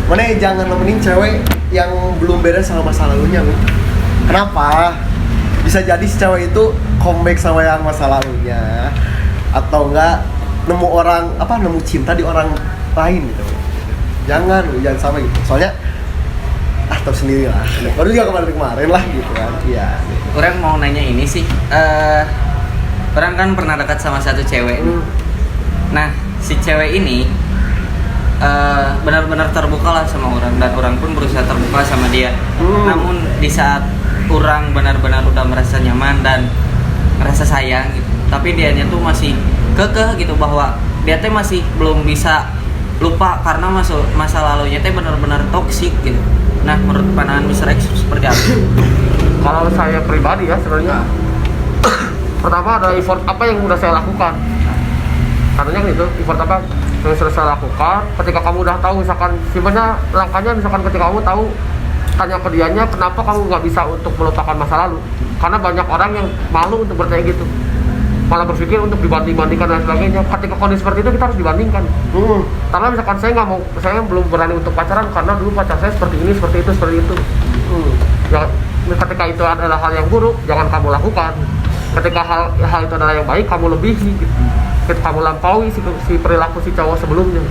S2: Mana jangan nemenin cewek yang belum beres sama masa lalunya, Mi. Kenapa? Bisa jadi si cewek itu comeback sama yang masa lalunya, atau enggak nemu cinta di orang lain gitu. Jangan sampai gitu. Soalnya tahu sendiri lah. Baru juga kemarin lah gitu kan. Iya.
S1: Orang mau nanya ini sih. Orang kan pernah dekat sama satu cewek. Nah, si cewek ini benar-benar terbuka lah sama orang, dan orang pun berusaha terbuka sama dia. Namun di saat orang benar-benar udah merasa nyaman dan merasa sayang gitu, tapi dianya tuh masih kekeh gitu bahwa dia teh masih belum bisa lupa karena masa lalunya teh benar-benar toksik gitu. Nah, menurut pandangan Mr. X seperti apa?
S3: Kalau saya pribadi ya sebenarnya, pertama ada effort apa yang udah saya lakukan. Katanya gitu, effort apa yang sudah saya lakukan. Ketika kamu udah tahu, misalkan simpelnya langkahnya, misalkan ketika kamu tahu, tanya ke dianya kenapa kamu nggak bisa untuk melupakan masa lalu. Karena banyak orang yang malu untuk bertanya gitu, malah berpikir untuk dibanding-bandingkan dan sebagainya. Ketika kondisi seperti itu kita harus dibandingkan. Karena misalkan saya belum berani untuk pacaran karena dulu pacar saya seperti ini, seperti itu. Ya, ketika itu adalah hal yang buruk, jangan kamu lakukan. Ketika hal itu adalah yang baik, kamu lebihi gitu. Kamu lampaui si perilaku si cowok sebelumnya.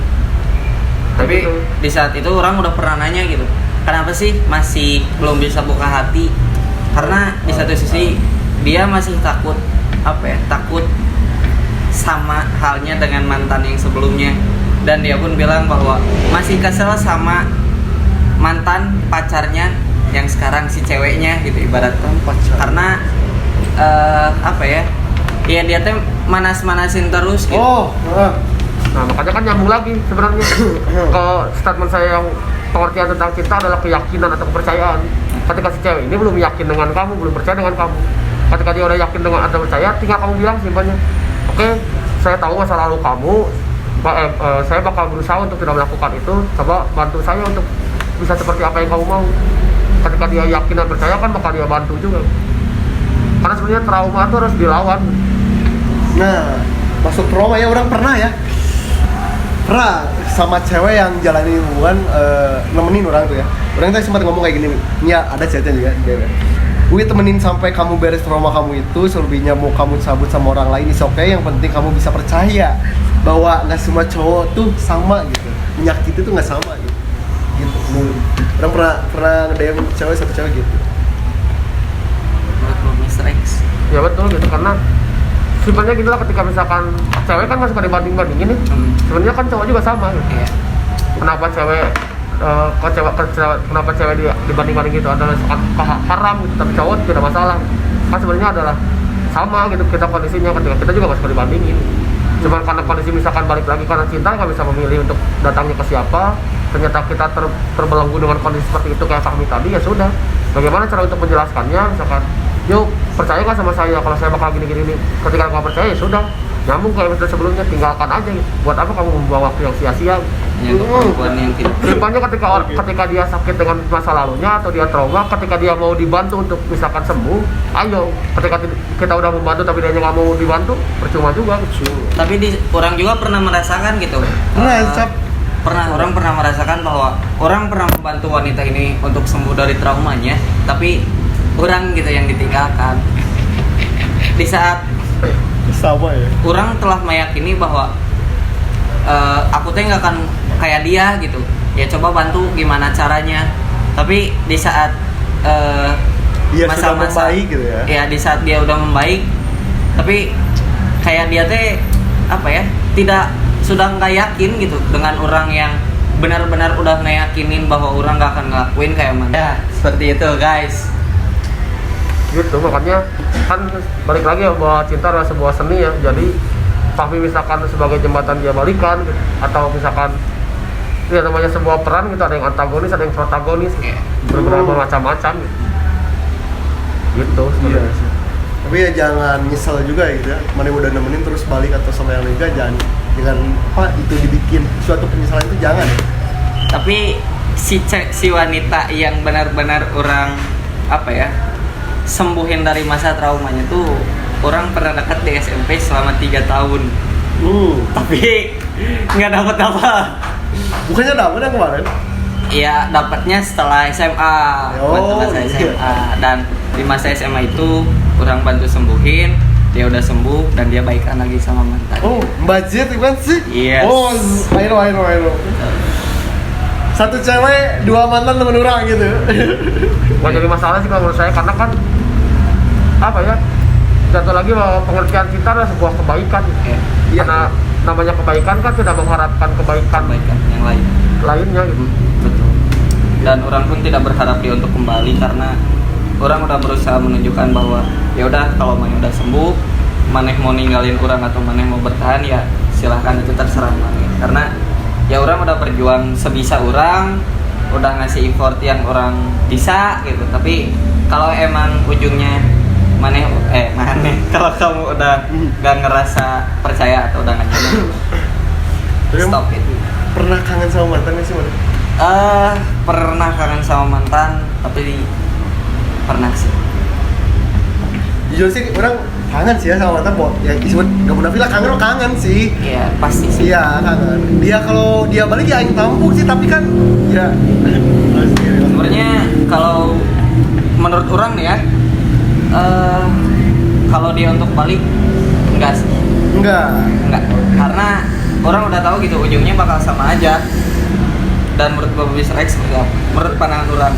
S1: Tapi
S3: gitu.
S1: di saat itu orang udah pernah nanya gitu, kenapa sih masih belum bisa buka hati? Karena di satu sisi dia masih takut sama halnya dengan mantan yang sebelumnya, dan dia pun bilang bahwa masih kesel sama mantan pacarnya yang sekarang si ceweknya gitu ibaratnya. Karena ya dia tuh manas-manasin terus gitu.
S3: Nah, makanya kan nyambung lagi sebenarnya ke statement saya yang pengertian tentang cinta adalah keyakinan atau kepercayaan. Ketika si cewek ini belum yakin dengan kamu, belum percaya dengan kamu, ketika dia udah yakin dengan atau percaya, tinggal kamu bilang simpelnya, oke, saya tahu masa lalu kamu, saya bakal berusaha untuk tidak melakukan itu, coba bantu saya untuk bisa seperti apa yang kamu mau. Ketika dia yakin dan percaya kan bakal dia bantu juga. Karena sebenarnya trauma itu harus dilawan.
S2: Nah, masuk trauma ya, orang pernah sama cewek yang jalani hubungan, nemenin orang tuh ya. Orang tuh sempat ngomong kayak gini, ini ada chatnya juga dia. Gue temenin sampai kamu beres trauma kamu itu, selebihnya mau kamu cabut sama orang lain is okay, yang penting kamu bisa percaya bahwa nggak semua cowok tuh sama gitu, menyakiti tuh nggak sama gitu. Orang pernah nge-DM satu cewek gitu.
S1: Menurut Mr. X?
S3: Ya betul gitu, karena simpelnya gitu lah, ketika misalkan cewek kan nggak suka dibanding-bandingin nih. Sebenarnya kan cowok juga sama gitu.
S1: Iya.
S3: Kenapa cewek dia dibanding-banding gitu adalah haram gitu, tapi cowok tidak masalah. Kan sebenarnya adalah sama gitu kita kondisinya, ketika kita juga nggak suka dibandingin. Cuma karena kondisi misalkan balik lagi karena cinta nggak bisa memilih untuk datangnya ke siapa, ternyata kita terbelenggu dengan kondisi seperti itu kayak Fahmi tadi, ya sudah. Bagaimana cara untuk menjelaskannya? Misalkan, yuk percaya nggak sama saya kalau saya bakal gini-gini. Ketika nggak percaya ya sudah, nyambung kayak misalnya sebelumnya, tinggalkan aja gitu. Buat apa kamu membuang waktu yang sia-sia?
S1: Untuk perempuan yang tidak.
S3: Simpelnya ketika dia sakit dengan masa lalunya atau dia trauma, ketika dia mau dibantu untuk misalkan sembuh, ayo. Ketika kita udah membantu tapi dia nggak mau dibantu, percuma juga gitu.
S1: Tapi orang juga pernah merasakan gitu. Orang pernah merasakan bahwa orang pernah membantu wanita ini untuk sembuh dari traumanya, tapi orang gitu yang ditinggalkan. Di saat
S2: Sama ya.
S1: orang telah meyakini bahwa aku teh nggak akan kayak dia gitu. Ya coba bantu gimana caranya. Tapi di saat
S2: Dia sudah membaik gitu ya.
S1: Ya di saat dia udah membaik, tapi kayak dia teh sudah nggak yakin gitu dengan orang yang benar-benar udah ngeyakinin bahwa orang nggak akan ngelakuin kayak mana. Ya seperti itu guys.
S3: Gitu, makanya kan balik lagi ya bahwa cinta adalah sebuah seni ya. Jadi Fahmi misalkan sebagai jembatan dia balikan gitu, atau misalkan ya namanya sebuah peran gitu, ada yang antagonis, ada yang protagonis,
S1: Iya.
S3: berdrama macam-macam gitu.
S2: Iya.
S3: Sebenarnya.
S2: Tapi ya jangan nyesel juga gitu ya. Mana yang udah nemenin terus balik atau sama yang enggak, jangan dengan apa itu dibikin suatu penyesalan itu jangan.
S1: Tapi si wanita yang benar-benar orang apa ya sembuhin dari masa traumanya tuh orang pernah dekat di SMP selama 3 tahun tapi nggak dapat apa.
S2: Bukannya dapat yang kemarin?
S1: Iya, dapatnya setelah SMA.
S2: Oh,
S1: Buat masa
S2: iya.
S1: SMA. Dan di masa SMA itu orang bantu sembuhin, dia udah sembuh dan dia baikan lagi sama mantan.
S2: Oh, Mbak Jet gimana sih?
S1: Yes.
S2: Oh, I know. Satu cewek, 2 mantan temen orang gitu.
S3: Nggak jadi masalah sih kalau menurut saya, karena kan apa ya, satu lagi bahwa pengertian cinta adalah sebuah kebaikan.
S1: Iya.
S3: Karena namanya kebaikan kan tidak mengharapkan kebaikan
S1: Baikan yang lain.
S3: lainnya gitu.
S1: Betul. Dan orang pun tidak berharap dia untuk kembali karena orang udah berusaha menunjukkan bahwa ya udah kalau maneh udah sembuh, maneh mau ninggalin orang atau maneh mau bertahan ya silahkan, itu terserah maneh. Karena ya orang udah berjuang sebisa orang, udah ngasih effort yang orang bisa gitu. Tapi kalau emang ujungnya maneh kalau kamu udah gak ngerasa percaya atau udah gak nyaman, stop it.
S2: Pernah kangen sama mantan gak sih, Man?
S1: Pernah kangen sama mantan, tapi pernah sih.
S2: Jujur sih, orang kangen sih ya sama mantan, ya disebut gak munafik lah, kangen sih.
S1: Iya, pasti sih.
S2: Iya, kangen. Dia kalau dia balik ya aing tampuk sih, tapi kan ya
S1: Sebenarnya kalau menurut orang nih ya, kalau dia untuk balik enggak sih.
S2: enggak.
S1: Karena orang udah tahu gitu ujungnya bakal sama aja. Dan menurut Bapak Mr. X seperti apa? Menurut pandangan orang.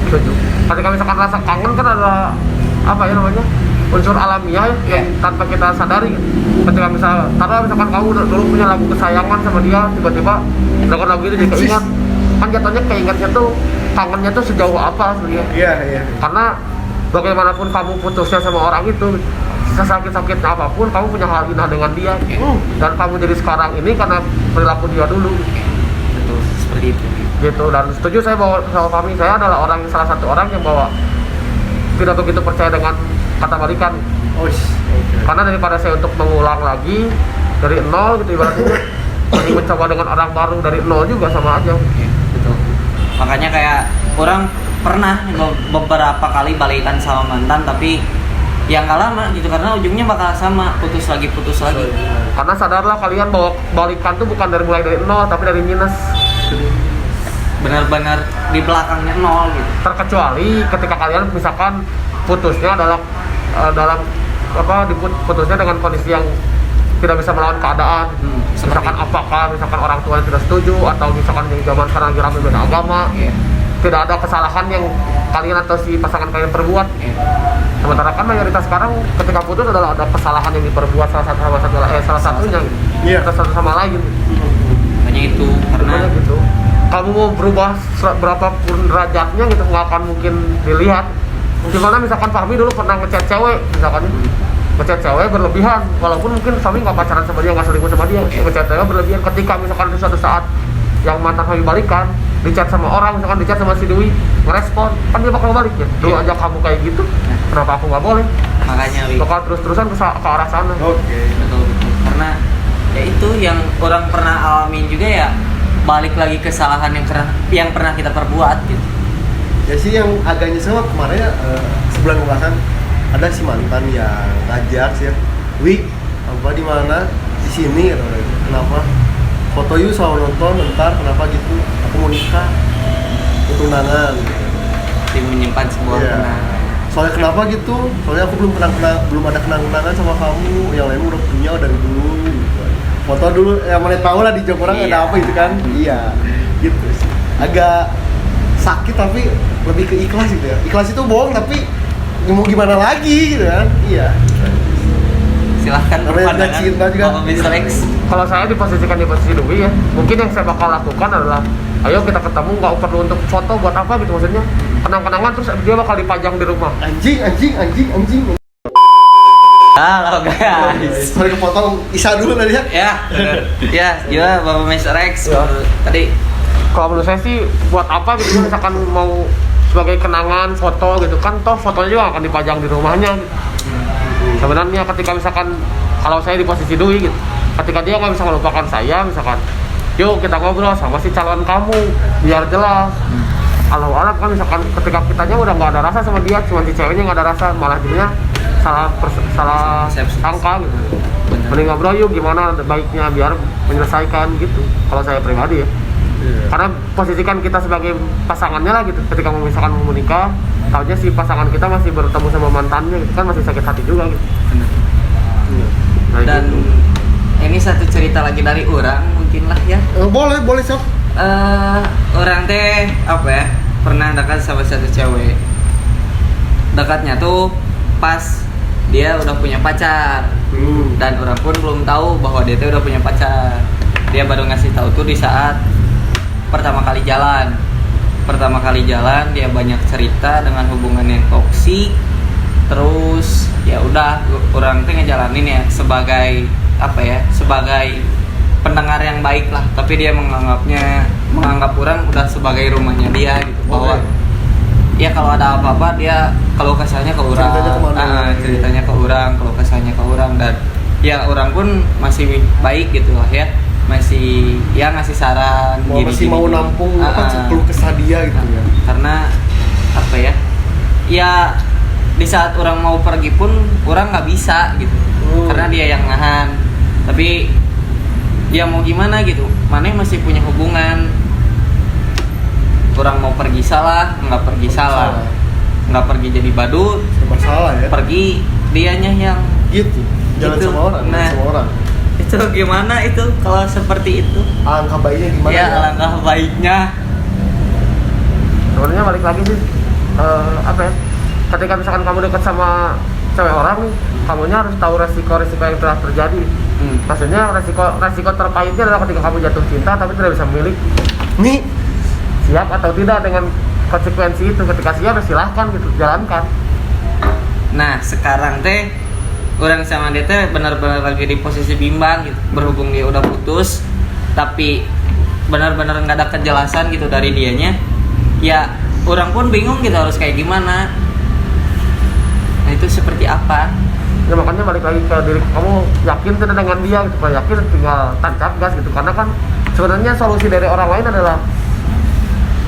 S3: Setuju. Ketika misalkan rasa kangen kan ada apa ya namanya, unsur alamiah ya, yang tanpa kita sadari. Ketika misalkan kamu dulu punya lagu kesayangan sama dia, tiba-tiba dengar lagu itu jadi keingat, kan jatuhnya keingatnya tuh, kangennya tuh sejauh apa sebenarnya.
S2: Iya.
S3: Karena bagaimanapun kamu putusnya sama orang itu, sesakit-sakit apapun kamu punya hal indah dengan dia, dan kamu jadi sekarang ini karena perilaku dia dulu.
S1: Betul, seperti itu.
S3: Gitu. Dan setuju saya bahwa sama kami, saya adalah salah satu orang yang bahwa tidak begitu percaya dengan kata balikan.
S2: Oh, oke.
S3: Karena daripada saya untuk mengulang lagi dari nol gitu ibaratnya, mending mencoba dengan orang baru dari nol juga sama aja.
S1: Betul. Makanya kayak orang pernah beberapa kali balikan sama mantan, tapi yang gak lama gitu karena ujungnya bakal sama, putus lagi.
S3: Karena sadarlah kalian bahwa balikan tuh bukan mulai dari nol, tapi dari minus.
S1: Benar-benar di belakangnya nol gitu.
S3: Terkecuali ketika kalian misalkan putusnya adalah putusnya dengan kondisi yang tidak bisa melawan keadaan. Misalkan misalkan orang tua yang tidak setuju, atau misalkan yang zaman sekarang lagi ramai beda agama. Tidak ada kesalahan yang kalian atau si pasangan kalian perbuat. Sementara kan mayoritas sekarang ketika putus adalah ada kesalahan yang diperbuat salah satunya gitu. Satu sama lain.
S1: Makanya itu karena
S3: gitu. Kamu mau berubah berapapun derajatnya gitu nggak akan mungkin dilihat. Dimana misalkan Fahmi dulu pernah ngechat cewek, misalkan ngechat cewek berlebihan, walaupun mungkin Fahmi nggak pacaran sama dia, nggak selingkuh sama dia, ngechat cewek berlebihan. Ketika misalkan di suatu saat yang mantan Fahmi balikan, dicat sama orang, misalkan dicat sama si Dewi, ngerespon, kan dia bakal balik ya. Dulu aja kamu kayak gitu, kenapa aku nggak boleh?
S1: makanya
S3: Bakal terus-terusan ke arah sana.
S2: Oke.
S1: betul. Karena ya itu yang orang pernah alamin juga ya, balik lagi kesalahan yang pernah kita perbuat gitu.
S2: Ya sih yang agak nyesel kemarin sebulan kebelakang ada si mantan yang ngajak sih ya, Wi, apa di mana? Di sini atau kenapa? Foto yuk soal nonton, bentar kenapa gitu? Aku mau nikah, mau tunangan.
S1: Tim menyimpan sebuah kenangan.
S2: Soalnya kenapa gitu? Soalnya aku belum ada kenang-kenangan sama kamu. Yang lain udah punya dari dulu. Gitu. Foto dulu, ya mana tahu lah di jok orang ada apa itu kan? Iya, gitu sih. Agak sakit tapi lebih ke ikhlas gitu ya. Ikhlas itu bohong tapi mau gimana lagi gitu kan? Iya.
S1: Silahkan
S2: Namanya cinta juga.
S1: Bapak Mr. X.
S3: Kalau saya diposisikan di posisi Dewi ya, mungkin yang saya bakal lakukan adalah, ayo kita ketemu, nggak perlu untuk foto buat apa gitu, maksudnya kenang-kenangan, terus dia bakal dipajang di rumah.
S2: Anjing.
S1: Halo guys.
S2: Sorry kepotong Isa dulu tadi ya.
S1: Ya, bener. Ya, gimana Bapak Mr. X?
S3: Ya.
S1: Tadi
S3: Kalau menurut saya sih buat apa gitu, misalkan mau sebagai kenangan foto gitu kan, toh fotonya juga akan dipajang di rumahnya gitu. Sebenarnya ketika misalkan kalau saya di posisi Dwi gitu, ketika dia nggak bisa melupakan saya misalkan, yuk kita ngobrol sama si calon kamu biar jelas. Kalau alat kan misalkan ketika kitanya udah nggak ada rasa sama dia, cuma si ceweknya nggak ada rasa, malah jadinya salah sangka gitu. Mending ngobrol yuk gimana baiknya biar menyelesaikan gitu. Kalau saya pribadi ya. Karena posisikan kita sebagai pasangannya lah gitu. Ketika misalkan mau menikah, taunya si pasangan kita masih bertemu sama mantannya gitu kan, masih sakit hati juga gitu. Nah,
S1: Dan
S3: gitu.
S1: ini satu cerita lagi dari orang mungkin lah ya.
S2: Boleh sok.
S1: Orang teh apa ya, pernah dekat sama satu cewek. Dekatnya tuh pas dia udah punya pacar. Dan orang pun belum tahu bahwa dia tuh udah punya pacar. Dia baru ngasih tahu tuh di saat pertama kali jalan dia banyak cerita dengan hubungan yang toksik. Terus ya udah orang tuh ngejalanin ya sebagai apa ya, sebagai pendengar yang baik lah, tapi dia menganggap orang udah sebagai rumahnya dia gitu. Bahwa ya kalau ada apa-apa dia kalau kesahnya ke orang, ceritanya ke orang, kalau kesahnya ke orang, dan ya orang pun masih baik gitu lah ya, masih ya ngasih saran
S2: Masih
S1: gini,
S2: mau nampung keluh kesah dia gitu ya.
S1: Karena apa ya, ya di saat orang mau pergi pun orang nggak bisa gitu, karena dia yang nahan. Tapi ya mau gimana gitu, mana masih punya hubungan. Orang mau pergi salah, nggak pergi salah, nggak pergi jadi badut,
S2: Masalah ya.
S1: pergi dianya yang
S2: Gitu. Jalan
S1: Gitu.
S2: sama orang,
S1: Nah.
S2: sama orang.
S1: itu gimana itu kalau seperti itu?
S2: Alangkah baiknya gimana
S1: Ya alangkah baiknya.
S3: Sebenarnya balik lagi sih, apa ya, ketika misalkan kamu dekat sama cewek orang nih, kamunya harus tahu resiko-resiko yang telah terjadi. Maksudnya resiko terpahitnya adalah ketika kamu jatuh cinta tapi tidak bisa memiliki.
S2: Nih,
S3: Siap atau tidak dengan konsekuensi itu. Ketika siap ya silahkan gitu, jalankan.
S1: Nah sekarang teh orang sama dia teh benar-benar lagi di posisi bimbang gitu. Berhubung dia udah putus, tapi benar-benar nggak ada kejelasan gitu dari dianya. Ya orang pun bingung gitu harus kayak gimana. Nah itu seperti apa?
S3: Ya makanya balik lagi ke diri kamu, yakin tidak dengan dia gitu. Kalau yakin tinggal tancap gas gitu. Karena kan sebenarnya solusi dari orang lain adalah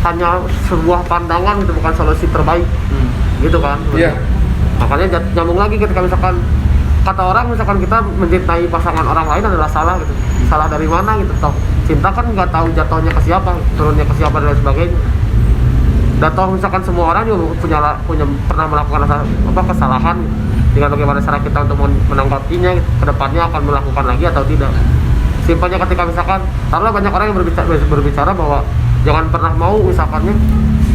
S3: hanya sebuah pandangan gitu, bukan solusi terbaik. Gitu kan.
S2: Iya.
S3: Makanya nyambung lagi ketika misalkan kata orang, misalkan kita mencintai pasangan orang lain adalah salah gitu. Salah dari mana gitu, toh cinta kan nggak tahu jatuhnya ke siapa, turunnya ke siapa dan lain sebagainya. Dan toh misalkan semua orang juga punya pernah melakukan kesalahan. Dengan bagaimana cara kita untuk menanggapinya, kedepannya akan melakukan lagi atau tidak. Simpelnya ketika misalkan, karena banyak orang yang berbicara bahwa jangan pernah mau misalkannya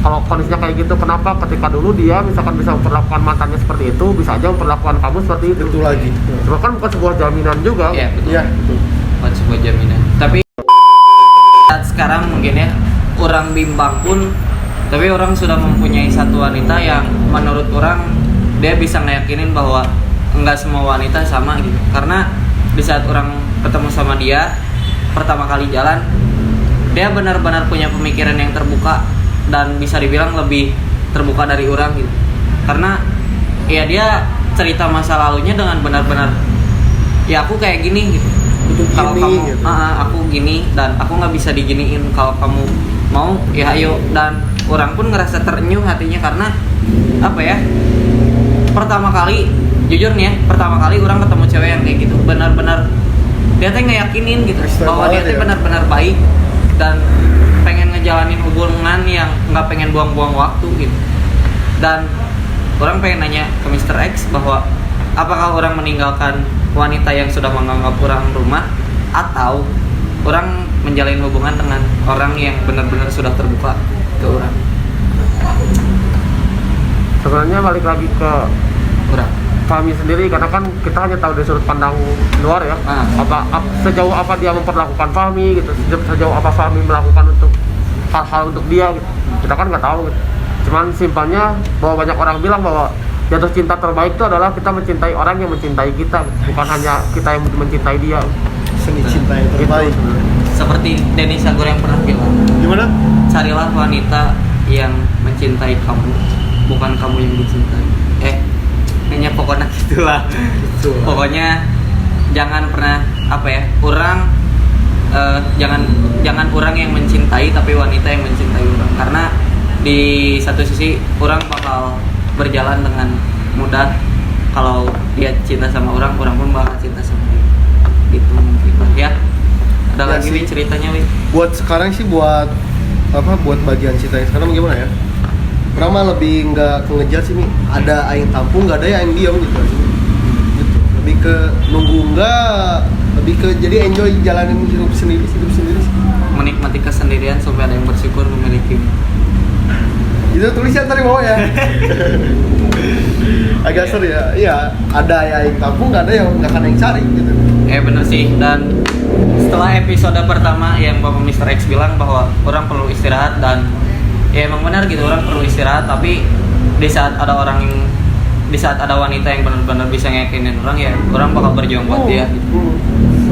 S3: kalau kondisinya kayak gitu, kenapa ketika dulu dia misalkan bisa memperlakukan mantannya seperti itu, bisa aja memperlakukan kamu seperti itu.
S2: itu lagi.
S3: Cuma kan bukan sebuah jaminan juga.
S1: Iya betul.
S2: Iya, betul.
S1: Bukan sebuah jaminan. Tapi saat sekarang mungkin ya orang bimbang pun, tapi orang sudah mempunyai satu wanita yang menurut orang dia bisa ngeyakinin bahwa enggak semua wanita sama gitu. Karena di saat orang ketemu sama dia pertama kali jalan, dia benar-benar punya pemikiran yang terbuka dan bisa dibilang lebih terbuka dari orang gitu. Karena ya dia cerita masa lalunya dengan benar-benar, ya aku kayak gini gitu. Kalau kamu
S2: gitu.
S1: aku gini dan aku nggak bisa diginiin, kalau kamu mau ya ayo. Dan orang pun ngerasa terenyuh hatinya karena apa ya, pertama kali jujur nih ya, pertama kali orang ketemu cewek yang kayak gitu benar-benar dia teh ngeyakinin gitu bahwa dia teh benar-benar baik dan pengen ngejalanin hubungan yang nggak pengen buang-buang waktu gitu. Dan orang pengen nanya ke Mr. X bahwa apakah orang meninggalkan wanita yang sudah menganggap orang rumah, atau orang menjalin hubungan dengan orang yang benar-benar sudah terbuka ke orang.
S3: Sebenarnya balik lagi ke
S1: Orang
S3: kami sendiri, karena kan kita hanya tahu dari sudut pandang luar ya. Sejauh apa dia memperlakukan Fahmi gitu, sejauh apa Fahmi melakukan untuk hal-hal untuk dia gitu. Kita kan nggak tahu gitu. Cuman simpelnya bahwa banyak orang bilang bahwa jatuh cinta terbaik itu adalah kita mencintai orang yang mencintai kita, bukan hanya kita yang mencintai dia.
S2: Seni cinta yang terbaik.
S1: seperti Denny Sagur yang pernah bilang,
S2: Gimana?
S1: Carilah wanita yang mencintai kamu, bukan kamu yang dicintai. Kayaknya pokoknya gitulah.
S2: Gitu.
S1: Pokoknya jangan pernah orang jangan orang yang mencintai tapi wanita yang mencintai orang, karena di satu sisi orang bakal berjalan dengan mudah kalau dia cinta sama orang pun bakal cinta sama dia. Gitu mungkin lah ya. Ada
S2: Ya
S1: lagi
S2: sih.
S1: Wi ceritanya Wi?
S2: Buat sekarang sih buat bagian cinta yang sekarang gimana ya? Orang mah lebih nggak ngejar sih nih. Ada aing tampung, nggak ada yang diam gitu. Gitu. Lebih ke nunggu lebih ke jadi enjoy jalanin hidup sendiri sih.
S1: Menikmati kesendirian supaya ada yang bersyukur memilikimu.
S2: Itu tulisan tadi bawah ya. Agak seru ya. Iya, ada yang tampung, nggak ada yang nggak akan yang cari gitu.
S1: Bener sih. Dan setelah episode pertama yang Bapak Mr. X bilang bahwa orang perlu istirahat, dan ya emang benar gitu, orang perlu istirahat, tapi di saat ada wanita yang benar-benar bisa ngeyakinin orang, ya orang bakal berjuang buat dia gitu.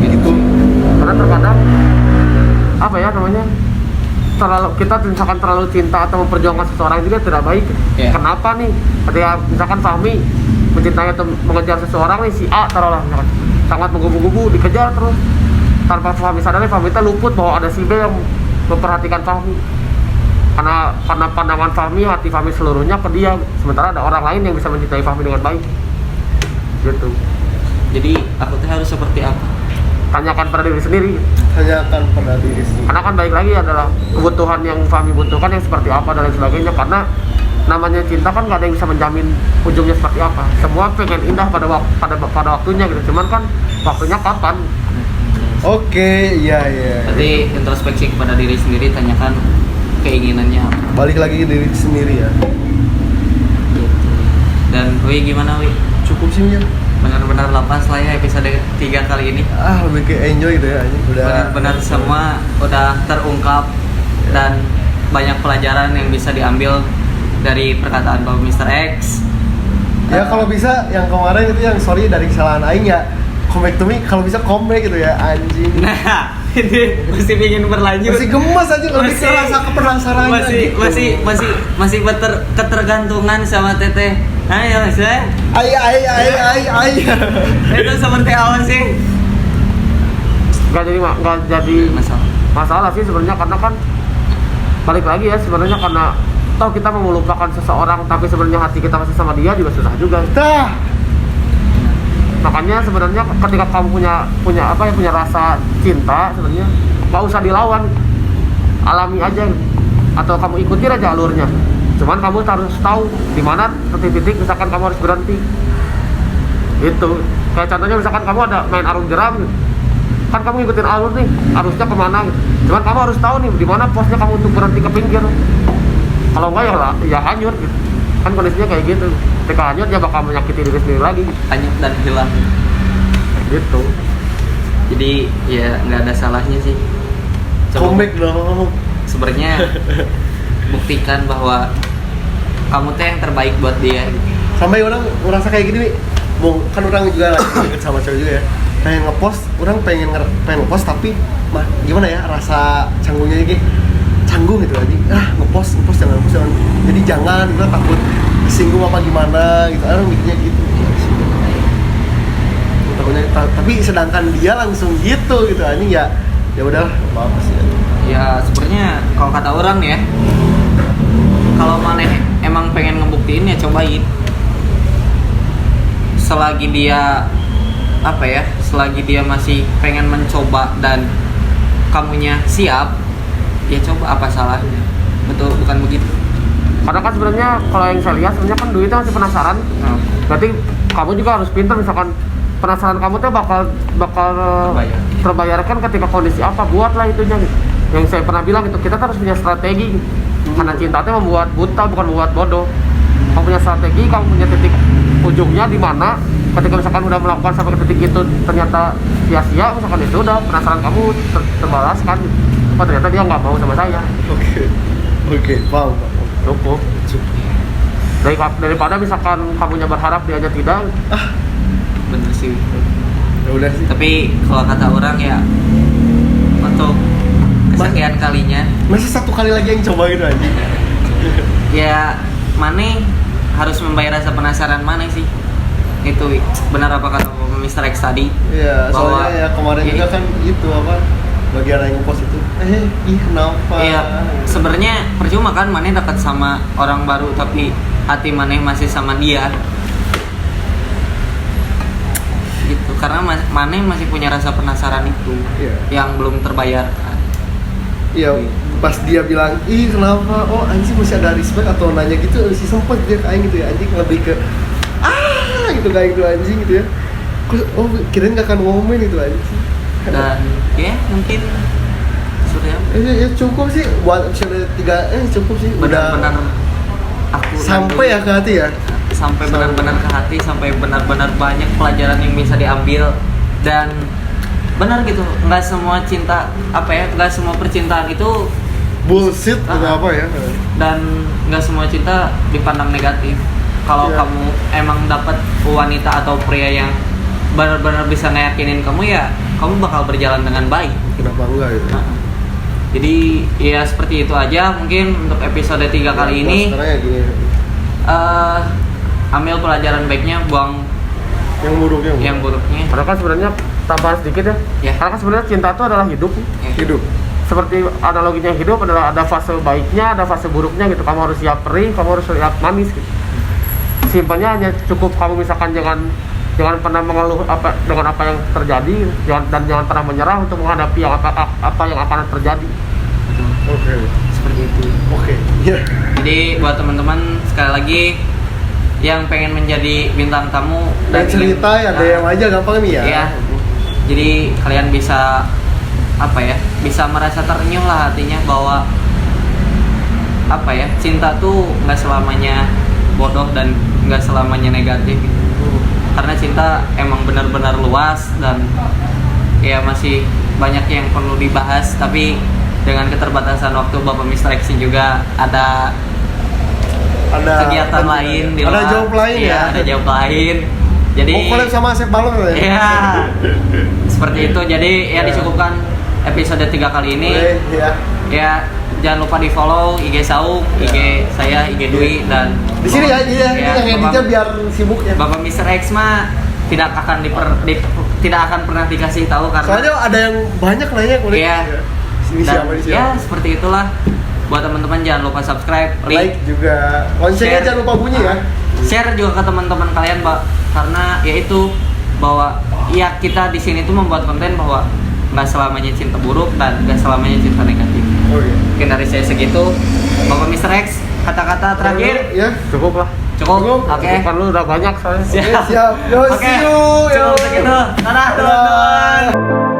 S2: Gitu.
S3: Karena terkadang kita misalkan terlalu cinta atau memperjuangkan seseorang juga tidak baik.
S1: Yeah.
S3: Kenapa nih? Ketika misalkan Fahmi mencintai atau mengejar seseorang nih, si A taruhlah misalkan sangat menggebu-gebu dikejar terus, tanpa Fahmi sadari, Fahmi itu luput bahwa ada si B yang memperhatikan Fahmi. Karena pandangan Fahmi, hati Fahmi seluruhnya ke dia, sementara ada orang lain yang bisa mencintai Fahmi dengan baik. Gitu.
S1: Jadi aku tuh harus seperti apa?
S3: Tanyakan pada diri sendiri.
S2: Tanyakan pada diri sendiri.
S3: Karena kan baik lagi adalah kebutuhan yang Fahmi butuhkan yang seperti apa dan lain sebagainya. Karena namanya cinta kan nggak ada yang bisa menjamin ujungnya seperti apa. Semua pengen indah pada waktunya gitu. Cuman kan waktunya kapan?
S2: Oke, iya.
S1: Berarti introspeksi kepada diri sendiri, tanyakan keinginannya apa.
S2: Balik lagi ke diri sendiri ya.
S1: Dan Wi gimana Wi?
S2: Cukup sih ya.
S1: Benar-benar lepas lah ya episode 3 kali ini.
S2: Lebih ke enjoy gitu ya. Udah.
S1: Benar-benar semua udah terungkap dan banyak pelajaran yang bisa diambil dari perkataan Bapak Mr. X.
S2: Ya kalau bisa yang kemarin itu yang sorry dari kesalahan aing ya. Come back to me, kalau bisa come back gitu ya, anjing.
S1: Nah, ini masih ingin berlanjut.
S2: Masih gemas aja, lebih ke rasa kepenasarannya gitu.
S1: masih ketergantungan sama Teteh. Ayo Mas.
S2: Ai.
S1: Itu seperti apa sih?
S3: Nggak jadi masalah sih sebenarnya, karena kan balik lagi ya sebenarnya, karena toh kita mau melupakan seseorang tapi sebenarnya hati kita masih sama dia juga susah juga. Makanya sebenarnya ketika kamu punya rasa cinta, sebenarnya nggak usah dilawan, alami aja atau kamu ikutin aja alurnya. Cuman kamu harus tahu di mana titik-titik misalkan kamu harus berhenti. Itu kayak contohnya misalkan kamu ada main arung jeram, kan kamu ngikutin alur nih, arusnya kemana gitu. Cuman kamu harus tahu nih di mana posnya kamu untuk berhenti ke pinggir. Kalau enggak ya hanyut gitu. Kan kondisinya kayak gitu. Ketika hanyut ya bakal menyakiti diri sendiri lagi.
S1: Hanyut dan hilang.
S3: Gitu.
S1: Jadi ya nggak ada salahnya sih.
S2: Come back dong.
S1: Sebenarnya buktikan bahwa kamu tuh yang terbaik buat dia gitu.
S2: Sampai orang merasa kayak gini nih, kan orang juga lagi deket sama cewek juga ya, pengen ngepost, orang pengen ngepost tapi gimana ya, rasa canggungnya kayak canggung gitu aja, ngepost jangan, jadi jangan, kita takut disinggung apa gimana gitu, orang mikirnya gitu. Takutnya, tapi sedangkan dia langsung gitu anjing ya udah apa sih
S1: ya sebenarnya kalau kata orang nih ya, kalau maneh emang pengen ngebuktiin ya cobain. Selagi dia selagi dia masih pengen mencoba dan kamunya siap, ya coba, apa salahnya? Betul, bukan begitu?
S3: Karena kan sebenarnya kalau yang saya lihat sebenarnya kan duitnya masih penasaran. Berarti kamu juga harus pintar, misalkan penasaran kamu tuh bakal terbayarkan ketika kondisi apa, buatlah itunya gitu. Yang saya pernah bilang itu, kita harus punya strategi gitu. Karena cinta itu membuat buta, bukan membuat bodoh. Kamu punya strategi, kamu punya titik ujungnya di mana. Ketika misalkan udah melakukan sampai ke titik itu ternyata sia-sia, misalkan itu udah penasaran kamu terbalaskan. Oh ternyata dia nggak mau sama saya.
S2: Oke, paham.
S3: Cukup. Daripada misalkan kamunya berharap dia aja tidak.
S1: Bener sih.
S2: Ya udah sih.
S1: Tapi kalau kata orang ya, untuk kesekian kesekian kalinya
S2: Masa satu kali lagi yang coba gitu anjing?
S1: ya Mane harus membayar rasa penasaran Mane sih. Itu benar apa kata Mr. X tadi?
S2: Iya,
S1: Bahwa-
S2: soalnya ya kemarin
S1: ya,
S2: juga kan itu apa bagian yang post itu. Ih kenapa?
S1: Iya, sebenarnya percuma kan Mane dekat sama orang baru tapi hati Mane masih sama dia. Gitu, karena Mane masih punya rasa penasaran itu
S2: Iya.
S1: yang belum terbayarkan.
S2: Iya, pas dia bilang, ih kenapa? Oh anjing masih ada respect atau nanya gitu, masih sempet dia kayak gitu ya anjing lebih ke gitu kayak gitu anjing gitu ya. Oh kirain gak akan ngomongin itu anjing.
S1: Dan ya mungkin sudah
S2: Ya cukup sih buat episode 3 cukup sih.
S1: benar-benar aku
S2: sampai ya ke hati ya.
S1: sampai benar-benar ke hati, sampai benar-benar banyak pelajaran yang bisa diambil. Dan benar gitu, nggak semua cinta nggak semua percintaan itu
S2: Bullshit atau apa ya?
S1: dan nggak semua cinta dipandang negatif. Kalau
S2: Iya.
S1: kamu emang dapat wanita atau pria yang benar-benar bisa ngeyakinin kamu, ya kamu bakal berjalan dengan baik.
S2: Kenapa enggak gitu?
S1: Nah, jadi ya seperti itu aja mungkin untuk episode 3 kali ini.
S2: Sekarang ya gini.
S1: Ambil pelajaran baiknya, buang
S2: Yang buruknya.
S1: yang buruknya.
S3: Karena kan sebenarnya tambahan sedikit ya.
S1: Ya.
S3: Karena kan sebenarnya cinta itu adalah hidup.
S1: Ya.
S2: Hidup.
S3: Seperti analoginya hidup adalah ada fase baiknya, ada fase buruknya gitu. Kamu harus siap perih, kamu harus siap manis gitu. Simpelnya hanya cukup kamu misalkan jangan pernah mengeluh dengan apa yang terjadi, jangan pernah menyerah untuk menghadapi apa yang akan terjadi.
S1: Betul.
S2: Oke.
S1: Seperti itu.
S2: Oke. Iya.
S1: Jadi buat teman-teman sekali lagi yang pengen menjadi bintang tamu
S2: Dan cerita ya ada yang aja gampang nih ya.
S1: Iya. Jadi kalian bisa bisa merasa terenyuh lah hatinya bahwa cinta tuh nggak selamanya bodoh dan nggak selamanya negatif gitu. Karena cinta emang benar-benar luas dan ya masih banyak yang perlu dibahas, tapi dengan keterbatasan waktu Bapak Mr. X juga ada kegiatan lain di
S2: ada
S1: luar.
S2: job lain
S1: Iya,
S2: ya.
S1: ada job lain. Jadi
S2: Mau collab sama Asep Balon ya?
S1: iya. Seperti itu. Jadi ya
S2: Ya.
S1: disukupkan episode 3 kali ini.
S2: Boleh, ya.
S1: Ya, jangan lupa di-follow IG Saung, IG saya, IG Dwi dan
S2: Di sini ya, iya,
S1: Ya,
S2: ini yang editnya biar sibuk ya.
S1: Bapak Mr. X mah tidak akan tidak akan pernah dikasih tahu karena
S2: Soalnya ada yang banyak nanya kulit.
S1: Iya.
S2: Sini
S1: dan
S2: siapa, ini
S1: ya
S2: siapa.
S1: seperti itulah. Buat teman-teman jangan lupa subscribe,
S2: Like juga. Loncengnya
S1: share.
S2: jangan lupa bunyi ya.
S1: Share juga ke teman-teman kalian, Mbak. Karena yaitu bahwa ya kita di sini tuh membuat konten bahwa nggak selamanya cinta buruk dan nggak selamanya cinta negatif.
S2: Oh iya.
S1: Mungkin dari saya segitu. Bapak Mr. X, kata-kata terakhir
S2: Ya.
S3: Cukup lah.
S1: cukup. Oke.
S3: Cukup kan lu udah banyak soalnya.
S2: Oke, siap. Yo,
S1: Oke.
S2: see you. Yo.
S1: Cukup segitu. Dadah, teman-teman.